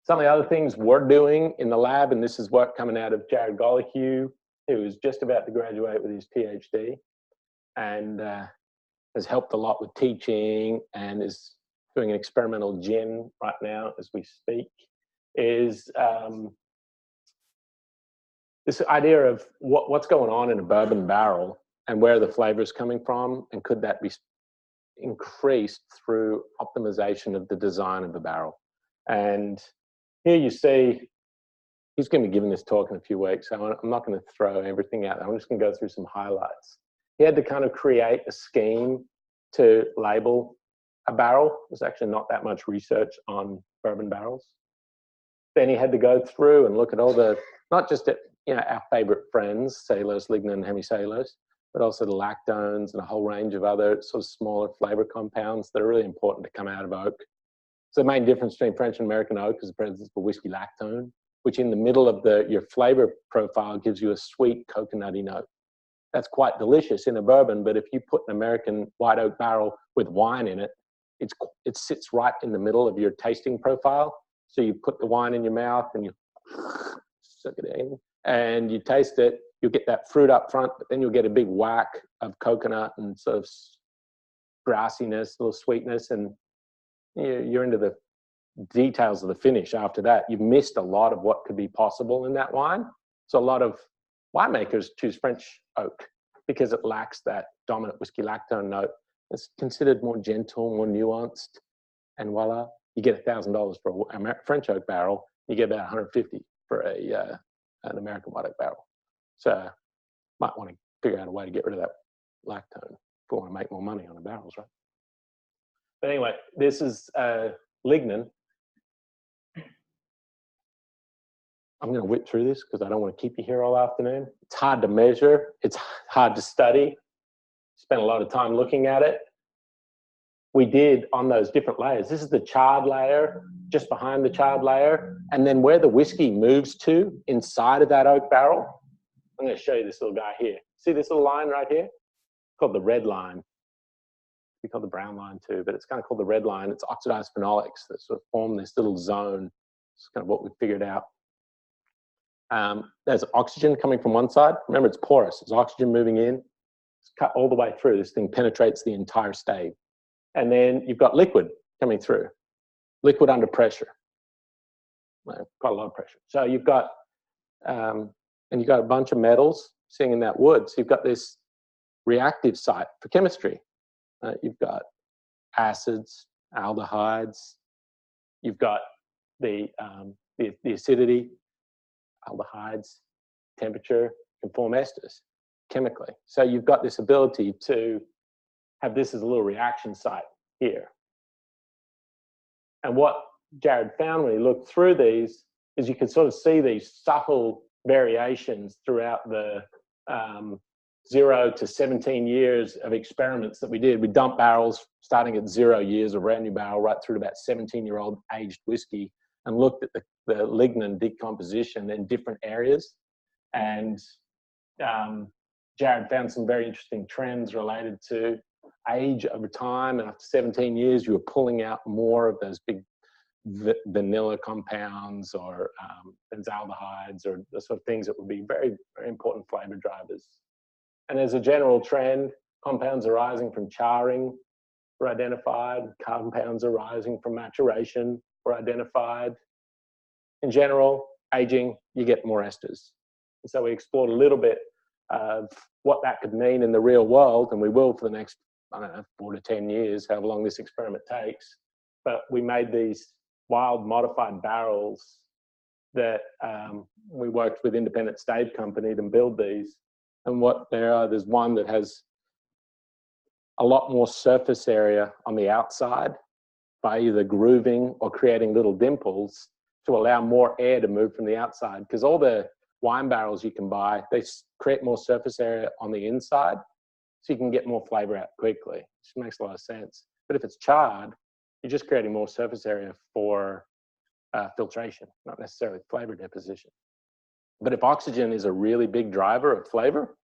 Speaker 2: Some of the other things we're doing in the lab, and this is work coming out of Jared Gollihue, who is just about to graduate with his PhD, and has helped a lot with teaching and is doing an experimental gin right now as we speak, is this idea of what's going on in a bourbon barrel and where the flavor is coming from, and could that be increased through optimization of the design of the barrel. And here you see, he's going to be giving this talk in a few weeks, so I'm not going to throw everything out there. I'm just going to go through some highlights. He had to kind of create a scheme to label a barrel. There's actually not that much research on bourbon barrels. Then he had to go through and look at all the, not just at, our favorite friends, cellulose, lignin, and hemicellulose, but also the lactones and a whole range of other sort of smaller flavor compounds that are really important to come out of oak. So the main difference between French and American oak is the presence of whiskey lactone, which in the middle of your flavor profile gives you a sweet coconutty note. That's quite delicious in a bourbon, but if you put an American white oak barrel with wine in it, it sits right in the middle of your tasting profile. So you put the wine in your mouth and you suck it in and you taste it, you'll get that fruit up front, but then you'll get a big whack of coconut and sort of grassiness, a little sweetness, and you're into the details of the finish after that. You've missed a lot of what could be possible in that wine. So a lot of winemakers choose French oak because it lacks that dominant whiskey lactone note. It's considered more gentle, more nuanced, and voila, you get $1,000 for a French oak barrel. You get about $150 for an American white oak barrel. So might want to figure out a way to get rid of that lactone if we want to make more money on the barrels, right? But anyway, this is lignin. I'm going to whip through this because I don't want to keep you here all afternoon. It's hard to measure. It's hard to study. Spent a lot of time looking at it. We did on those different layers. This is the charred layer, just behind the charred layer, and then where the whiskey moves to inside of that oak barrel. I'm going to show you this little guy here. See this little line right here? It's called the red line. We call it the brown line too, but it's kind of called the red line. It's oxidized phenolics that sort of form this little zone. It's kind of what we figured out. There's oxygen coming from one side. Remember, it's porous. There's oxygen moving in. It's cut all the way through. This thing penetrates the entire stave. And then you've got liquid coming through. Liquid under pressure. Well, quite a lot of pressure. So you've got, and you've got a bunch of metals sitting in that wood. So you've got this reactive site for chemistry. You've got acids, aldehydes. You've got the acidity, aldehydes, temperature, can form esters chemically. So you've got this ability to have this as a little reaction site here. And what Jared found when he looked through these is you can sort of see these subtle variations throughout the 0 to 17 years of experiments that we did. We dumped barrels starting at 0 years, a brand new barrel, right through to about 17-year-old aged whiskey, and looked at the lignin decomposition in different areas. And Jared found some very interesting trends related to age over time. And after 17 years, you were pulling out more of those big vanilla compounds or benzaldehydes or the sort of things that would be very, very important flavor drivers. And as a general trend, compounds arising from charring were identified. Compounds arising from maturation were identified. In general, aging, you get more esters. And so we explored a little bit of what that could mean in the real world, and we will for the next I don't know, 4 to 10 years, however long this experiment takes. But we made these wild modified barrels that we worked with independent stave company to build these. And what there's one that has a lot more surface area on the outside by either grooving or creating little dimples to allow more air to move from the outside. Because all the wine barrels you can buy, they create more surface area on the inside, so you can get more flavor out quickly, which makes a lot of sense. But if it's charred, you're just creating more surface area for filtration, not necessarily flavor deposition. But if oxygen is a really big driver of flavor,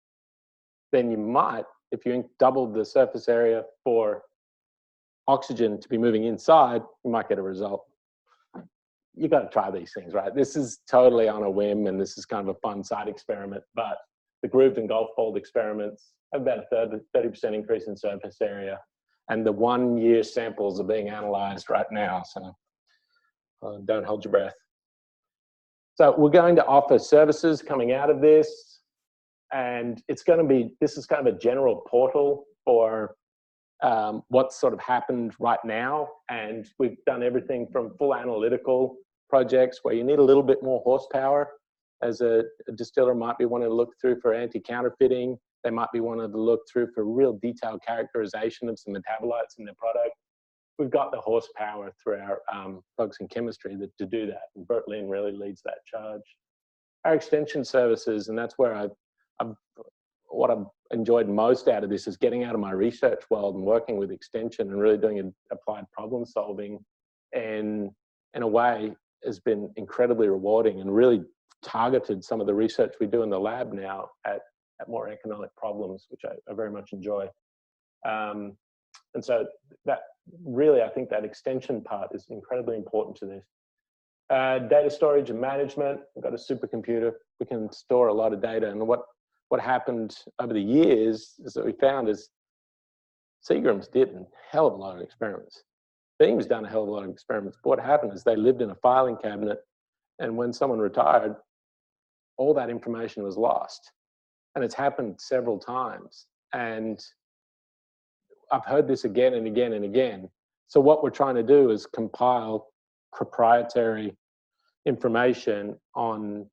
Speaker 2: then you might, if you doubled the surface area for oxygen to be moving inside, you might get a result. You got to try these things, right? This is totally on a whim, and this is kind of a fun side experiment, but the grooved and golf fold experiments have about a 30% increase in surface area, and the 1 year samples are being analyzed right now, so don't hold your breath. So we're going to offer services coming out of this, and it's going to be, this is kind of a general portal for what's sort of happened right now. And we've done everything from full analytical projects where you need a little bit more horsepower, as a distiller might be wanting to look through for anti-counterfeiting. They might be wanting to look through for real detailed characterization of some metabolites in their product. We've got the horsepower through our folks in chemistry to do that. And Bert Lynn really leads that charge. Our extension services, and that's where what I've enjoyed most out of this is getting out of my research world and working with extension and really doing applied problem solving, and in a way has been incredibly rewarding and really targeted some of the research we do in the lab now at more economic problems, which I very much enjoy. And so that really, I think that extension part is incredibly important to this. Data storage and management. We've got a supercomputer. We can store a lot of data. And what happened over the years is that we found is Seagram's did a hell of a lot of experiments. Beam's done a hell of a lot of experiments. But what happened is they lived in a filing cabinet, and when someone retired, all that information was lost. And it's happened several times. And I've heard this again and again and again. So what we're trying to do is compile proprietary information on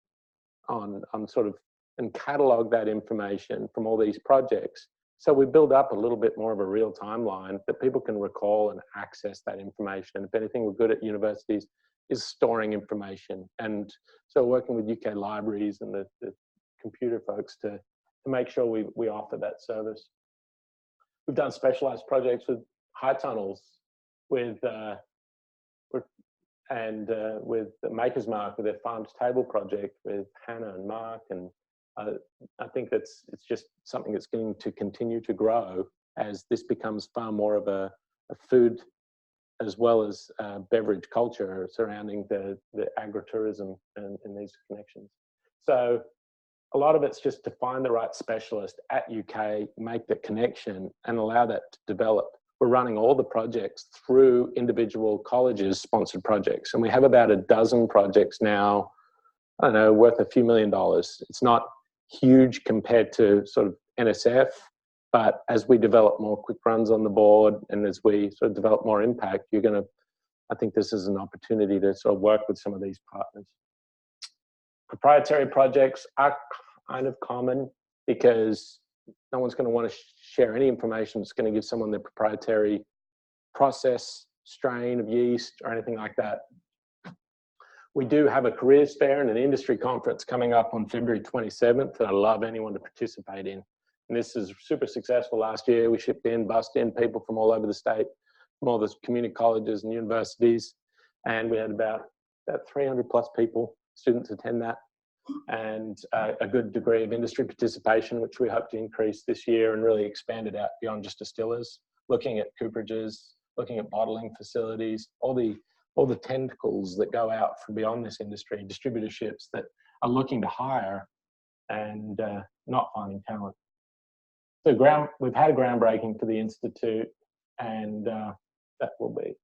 Speaker 2: sort of, and catalog that information from all these projects. So we build up a little bit more of a real timeline that people can recall and access that information. If anything we're good at universities is storing information. And so working with UK libraries and the computer folks to make sure we offer that service. We've done specialized projects with high tunnels, with the Maker's Mark, with their farm to table project with Hannah and Mark, and I think it's just something that's going to continue to grow as this becomes far more of a food as well as beverage culture surrounding the agritourism and these connections. So a lot of it's just to find the right specialist at UK, make the connection and allow that to develop. We're running all the projects through individual colleges sponsored projects. And we have about a dozen projects now, I don't know, worth a few $1 million. It's not huge compared to sort of NSF, but as we develop more quick runs on the board and as we sort of develop more impact, I think this is an opportunity to sort of work with some of these partners. Proprietary projects are kind of common because no one's going to want to share any information that's going to give someone their proprietary process, strain of yeast, or anything like that. We do have a careers fair and an industry conference coming up on February 27th that I'd love anyone to participate in. And this is super successful last year. We shipped in, bussed in people from all over the state, from all the community colleges and universities. And we had about 300 plus people, students attend that. And a good degree of industry participation, which we hope to increase this year and really expand it out beyond just distillers, looking at cooperages, looking at bottling facilities, all the tentacles that go out from beyond this industry, distributorships that are looking to hire and not finding talent. So we've had a groundbreaking for the Institute, and that will be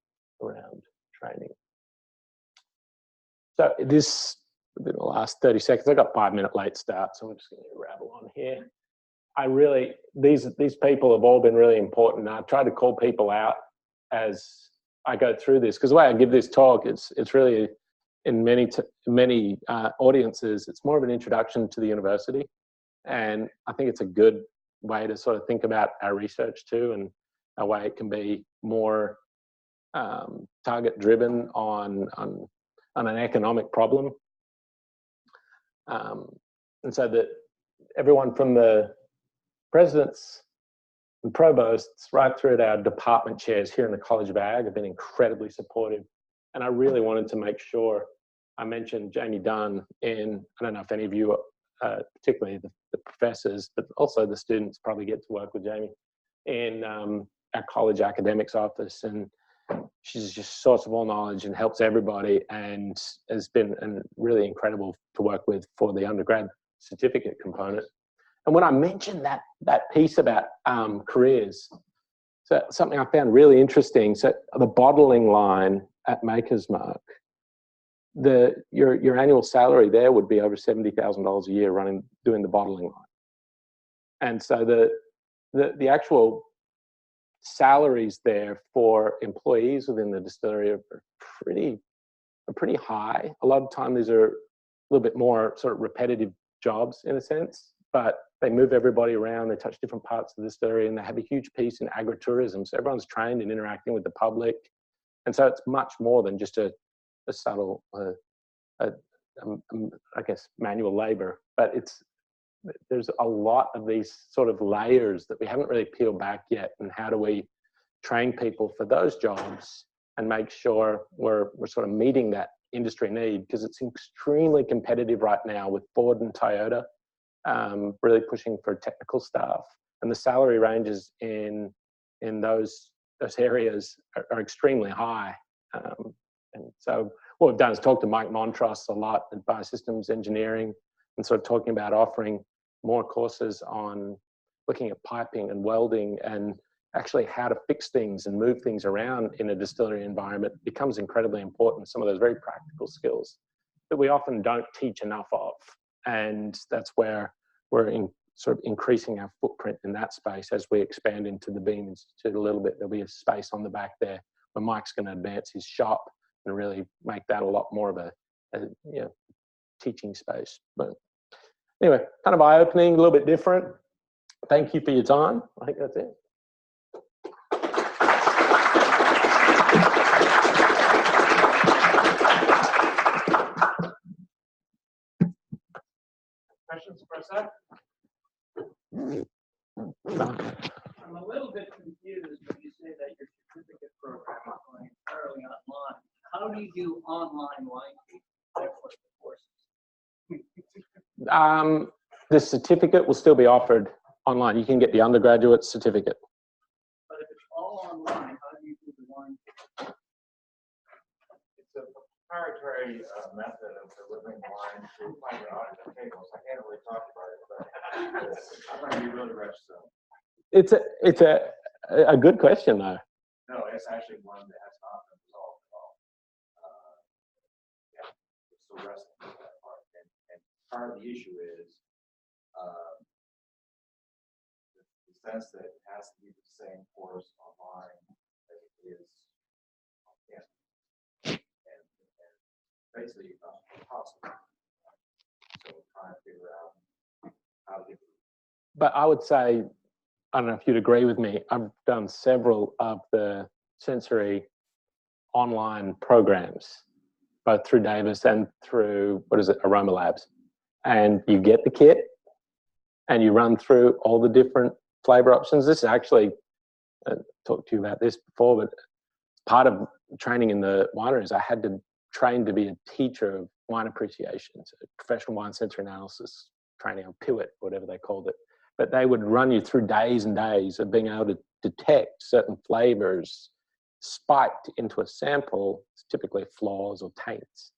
Speaker 2: around training. So this, in the last 30 seconds, I got 5-minute late start, so I'm just going to rabble on here. these people have all been really important. I try to call people out as I go through this, because the way I give this talk, it's really, in many audiences, it's more of an introduction to the university. And I think it's a good way to sort of think about our research too, and a way it can be more target driven on an economic problem. And so that everyone from the presidents and provosts right through to our department chairs here in the College of Ag have been incredibly supportive. And I really wanted to make sure I mentioned Jamie Dunn in, I don't know if any of you, particularly the professors, but also the students probably get to work with Jamie in our college academics office. And she's just a source of all knowledge and helps everybody, and has been really incredible to work with for the undergrad certificate component. And when I mentioned that piece about careers, so something I found really interesting, so the bottling line at Maker's Mark, your annual salary there would be over $70,000 a year doing the bottling line. And so the actual salaries there for employees within the distillery are pretty high. A lot of time these are a little bit more sort of repetitive jobs in a sense, but they move everybody around, they touch different parts of the distillery, and they have a huge piece in agritourism. So everyone's trained in interacting with the public. And so it's much more than just a subtle, I guess, manual labor, but there's a lot of these sort of layers that we haven't really peeled back yet. And how do we train people for those jobs and make sure we're sort of meeting that industry need? Because it's extremely competitive right now with Ford and Toyota really pushing for technical staff, and the salary ranges in those areas are extremely high. And so what we've done is talk to Mike Montross a lot at Biosystems Engineering, and sort of talking about offering more courses on looking at piping and welding, and actually how to fix things and move things around in a distillery environment becomes incredibly important. Some of those very practical skills that we often don't teach enough of. And that's where we're sort of increasing our footprint in that space as we expand into the Beam Institute a little bit. There'll be a space on the back there where Mike's going to advance his shop and really make that a lot more of a teaching space. But anyway, kind of eye-opening, a little bit different. Thank you for your time. I think that's it.
Speaker 1: Questions for Seth?
Speaker 3: I'm a little bit confused when you say that your certificate program is going entirely online. How do you do online wine tasting for the courses?
Speaker 2: The certificate will still be offered online. You can get the undergraduate certificate.
Speaker 3: But if it's all online, how do you do the wine tasting?
Speaker 1: It's a proprietary method of delivering wine to your audience tables. I can't really talk about it, but I'm going to be really rich soon.
Speaker 2: It's a good question though.
Speaker 1: No, it's actually one that has not been resolved at all. Yeah, we're still wrestling with that part. And part of the issue is the sense that it has to be the same course online as it is on campus. And basically impossible. So we're trying to figure out how to get through.
Speaker 2: But I would say, I don't know if you'd agree with me, I've done several of the sensory online programs, both through Davis and through, Aroma Labs. And you get the kit and you run through all the different flavor options. This is actually, I talked to you about this before, but part of training in the wineries, I had to train to be a teacher of wine appreciation, so professional wine sensory analysis training on PIWT, whatever they called it. But they would run you through days and days of being able to detect certain flavors spiked into a sample, typically flaws or taints.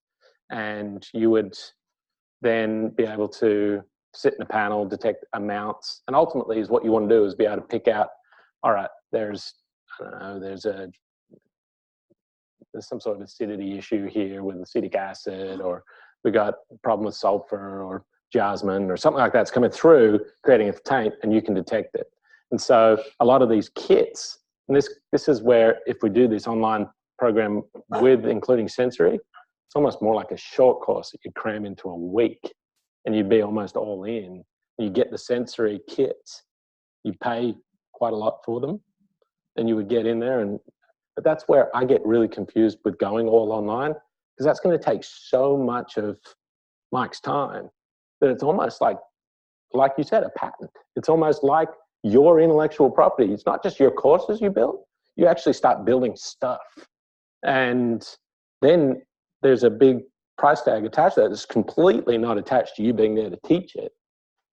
Speaker 2: And you would then be able to sit in a panel, detect amounts, and ultimately is what you want to do is be able to pick out, all right, there's some sort of acidity issue here with acetic acid, or we got a problem with sulfur, or jasmine or something like that's coming through, creating a taint, and you can detect it. And so a lot of these kits, and this is where if we do this online program with including sensory, it's almost more like a short course that you cram into a week, and you'd be almost all in. You get the sensory kits, you pay quite a lot for them, and you would get in there. But that's where I get really confused with going all online, because that's going to take so much of Mike's time that it's almost like you said, a patent. It's almost like your intellectual property. It's not just your courses you build, you actually start building stuff. And then there's a big price tag attached to that that's completely not attached to you being there to teach it.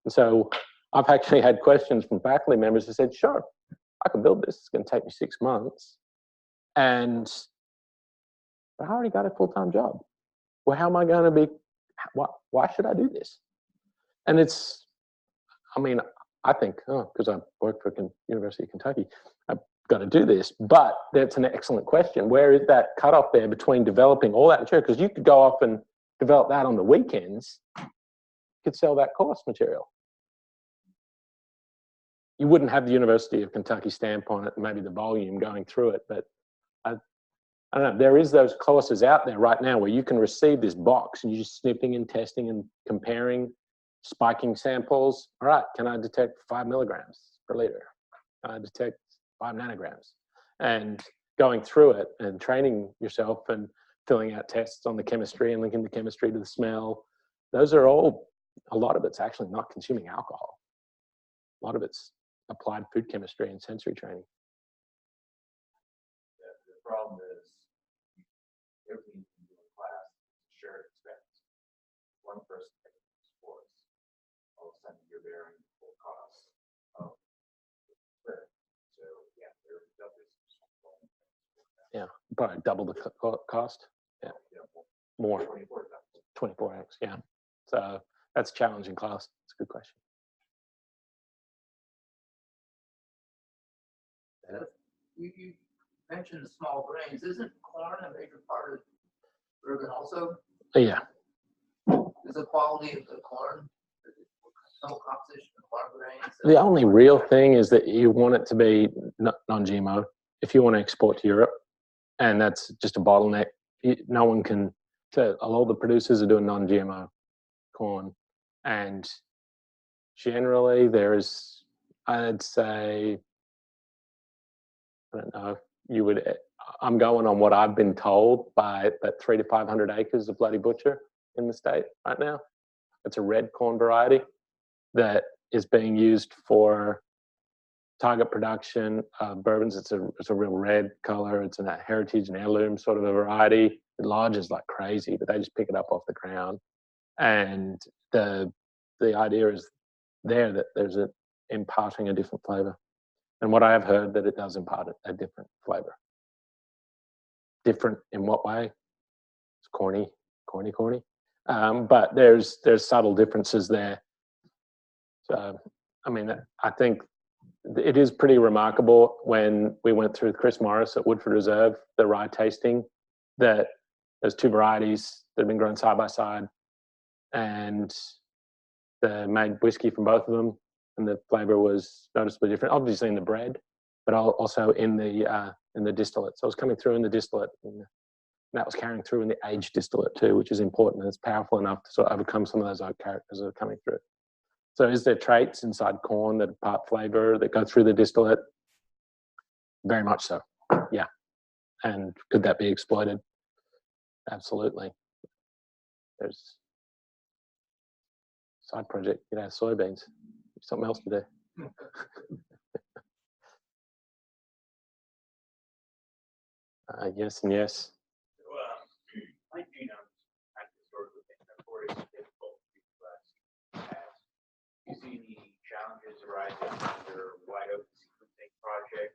Speaker 2: And so I've actually had questions from faculty members who said, sure, I can build this. It's going to take me 6 months. And I already got a full-time job. Well, how am I going to be, why should I do this? And it's, I mean, I think, because I work for University of Kentucky, I've got to do this. But that's an excellent question. Where is that cutoff there between developing all that material? Because you could go off and develop that on the weekends. You could sell that course material. You wouldn't have the University of Kentucky stamp on it and maybe the volume going through it. But I don't know, there is those courses out there right now where you can receive this box and you're just snipping and testing and comparing, spiking samples. All right, can I detect 5 milligrams per liter? Can I detect 5 nanograms? And going through it and training yourself and filling out tests on the chemistry and linking the chemistry to the smell. Those are all, a lot of it's actually not consuming alcohol. A lot of it's applied food chemistry and sensory training.
Speaker 1: The problem is everything you can do in class is shared expense. One person takes sports, all of a sudden you're bearing the full cost of the credit. So yeah, there definitely is some.
Speaker 2: Yeah, probably double the cost. Yeah, more. 24x. Yeah. So that's a challenging class. It's a good question.
Speaker 4: You mentioned the small grains. Isn't corn a major part of bourbon also?
Speaker 2: Yeah.
Speaker 4: Is the quality of the corn, no composition of corn grains?
Speaker 2: The only real thing is that you want it to be non-GMO if you want to export to Europe, and that's just a bottleneck. No one can. All the producers are doing non-GMO corn, and generally there is, I'd say, I don't know. I'm going on what I've been told by that 300 to 500 acres of Bloody Butcher in the state right now. It's a red corn variety that is being used for target production of bourbons. It's a real red color. It's a heritage and heirloom sort of a variety. It lodges like crazy, but they just pick it up off the ground. And the idea is there that there's imparting a different flavor. And what I have heard that it does impart a different flavor. Different in what way? It's corny. But there's subtle differences there. So, I mean, I think it is pretty remarkable when we went through Chris Morris at Woodford Reserve, the rye tasting, that there's 2 varieties that have been grown side by side, and they made whiskey from both of them, and the flavor was noticeably different, obviously in the bread, but also in the distillate. So it was coming through in the distillate, and that was carrying through in the aged distillate too, which is important, and it's powerful enough to sort of overcome some of those oak characters that are coming through. So is there traits inside corn that impart flavor that go through the distillate? Very much so, yeah. And could that be exploited? Absolutely. There's a side project, soybeans, something else to do. Yes and yes.
Speaker 5: So, my genomes have historically been notoriously difficult to class. Do you see any challenges arising under wide open sequencing project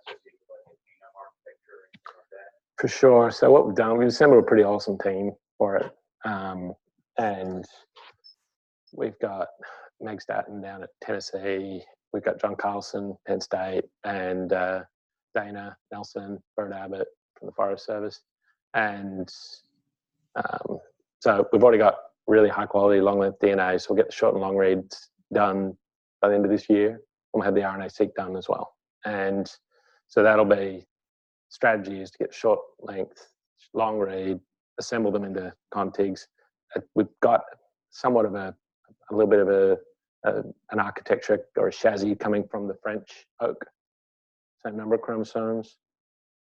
Speaker 5: associated with like genome architecture or anything like that?
Speaker 2: For sure. So what we've done, we've assembled a pretty awesome team for it. And we've got Meg Staten down at Tennessee. We've got John Carlson, Penn State, and Dana Nelson, Bird Abbott from the Forest Service. And so we've already got really high quality long length DNA. So we'll get the short and long reads done by the end of this year. We'll have the RNA-seq done as well. And so that'll be strategy is to get short length, long read, assemble them into contigs. We've got somewhat of a little bit of an architecture or a chassis coming from the French oak. Same number of chromosomes,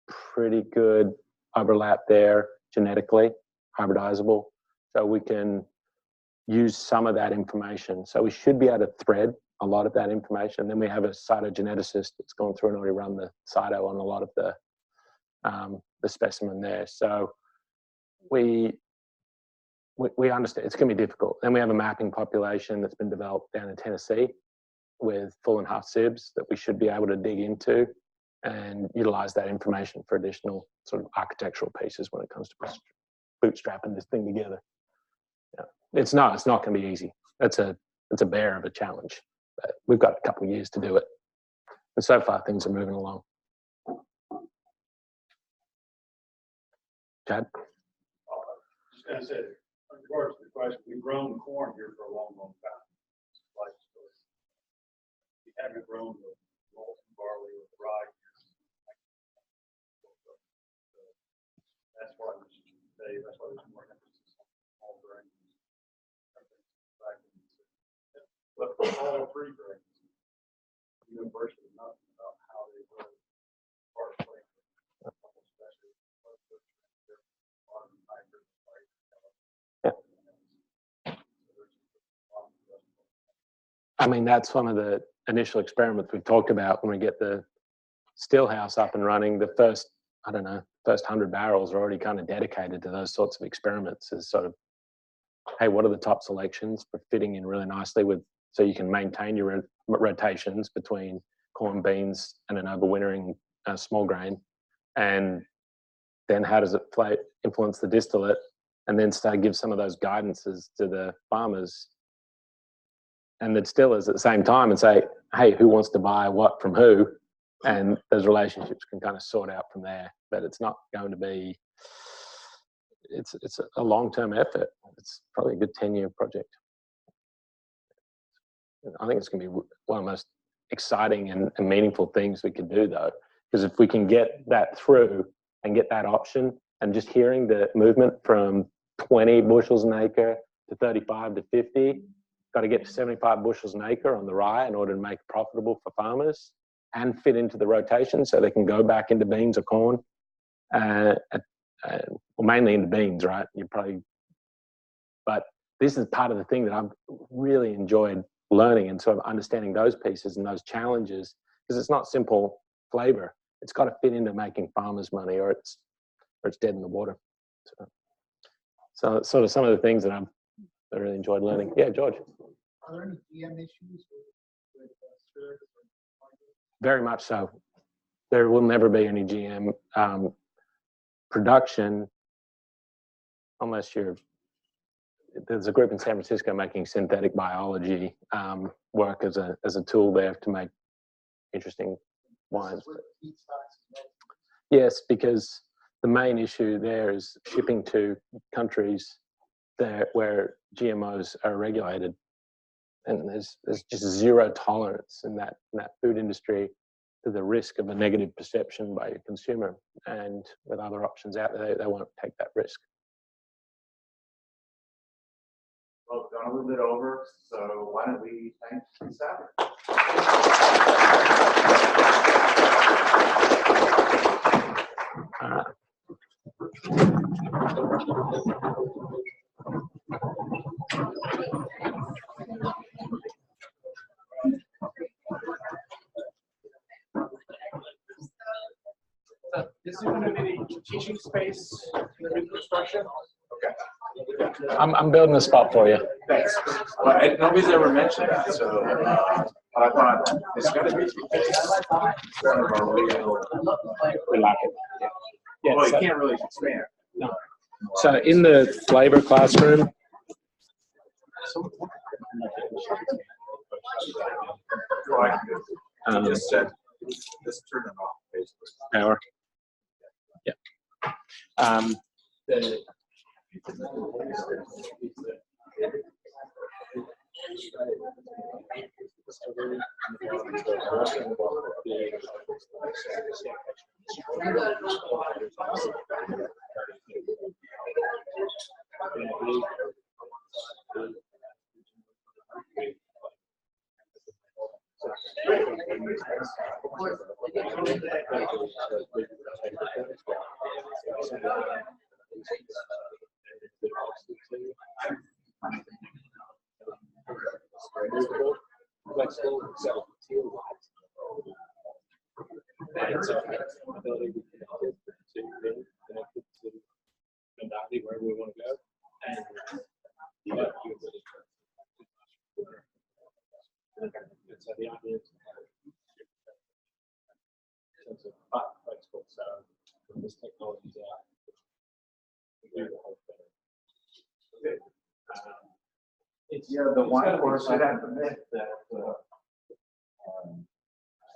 Speaker 2: pretty good overlap there genetically, hybridizable. So we can use some of that information. So we should be able to thread a lot of that information. Then we have a cytogeneticist that's gone through and already run the cyto on a lot of the specimen there. So we understand it's going to be difficult. Then we have a mapping population that's been developed down in Tennessee with full and half sibs that we should be able to dig into and utilize that information for additional sort of architectural pieces when it comes to bootstrapping this thing together. Yeah. It's not going to be easy. It's a bear of a challenge, but we've got a couple of years to do it. And so far things are moving along. Chad?
Speaker 6: Just gonna say, in regards to the question, we've grown corn here for a long, long time. Life story. We haven't grown the malt and barley or the rye. That's why we should say, that's why there's more emphasis on all grains. But all three grains, universally, nothing about how they grow.
Speaker 2: I mean, that's one of the initial experiments we've talked about when we get the still house up and running. The first 100 barrels are already kind of dedicated to those sorts of experiments as sort of, hey, what are the top selections for fitting in really nicely with, so you can maintain your rotations between corn, beans, and an overwintering small grain. And then how does it influence the distillate? And then start give some of those guidances to the farmers and the distillers at the same time and say, hey, who wants to buy what from who? And those relationships can kind of sort out from there. But it's not going to be, it's a long-term effort. It's probably a good 10-year project. I think it's going to be one of the most exciting and meaningful things we could do, though, because if we can get that through and get that option, and just hearing the movement from 20 bushels an acre to 35 to 50, got to get to 75 bushels an acre on the rye in order to make it profitable for farmers and fit into the rotation so they can go back into beans or corn, well, mainly into beans, right? But this is part of the thing that I've really enjoyed learning and sort of understanding those pieces and those challenges, because it's not simple flavor. It's got to fit into making farmers money, or it's dead in the water. So it's sort of some of the things that I really enjoyed learning. Yeah, George.
Speaker 7: Are there any GM issues with syrup?
Speaker 2: Very much so. There will never be any GM production unless there's a group in San Francisco making synthetic biology work as a tool there to make interesting wines. Yes, because the main issue there is shipping to countries where GMOs are regulated, and there's just zero tolerance in that food industry to the risk of a negative perception by your consumer. And with other options out there, they won't take that risk.
Speaker 1: Well, we've gone a little bit over, so why don't we thank Seth?
Speaker 5: This is going to be the teaching space in the reconstruction.
Speaker 1: Okay.
Speaker 2: I'm building a spot for you.
Speaker 1: Thanks. Well, nobody's ever mentioned that, so I thought it's going to be sort of a real.
Speaker 2: We like it. Yeah,
Speaker 1: Well,
Speaker 2: so,
Speaker 1: you can't really expand.
Speaker 2: no. So in the flavor classroom,
Speaker 1: Just said, just turn it off, basically.
Speaker 2: power. Yeah. And so ability to connect it to really connect it to Mendati wherever we want to go. And but you really and so the idea is in terms of flexible, so when this technology is out, we do the whole thing.
Speaker 1: It's the one course I have to admit that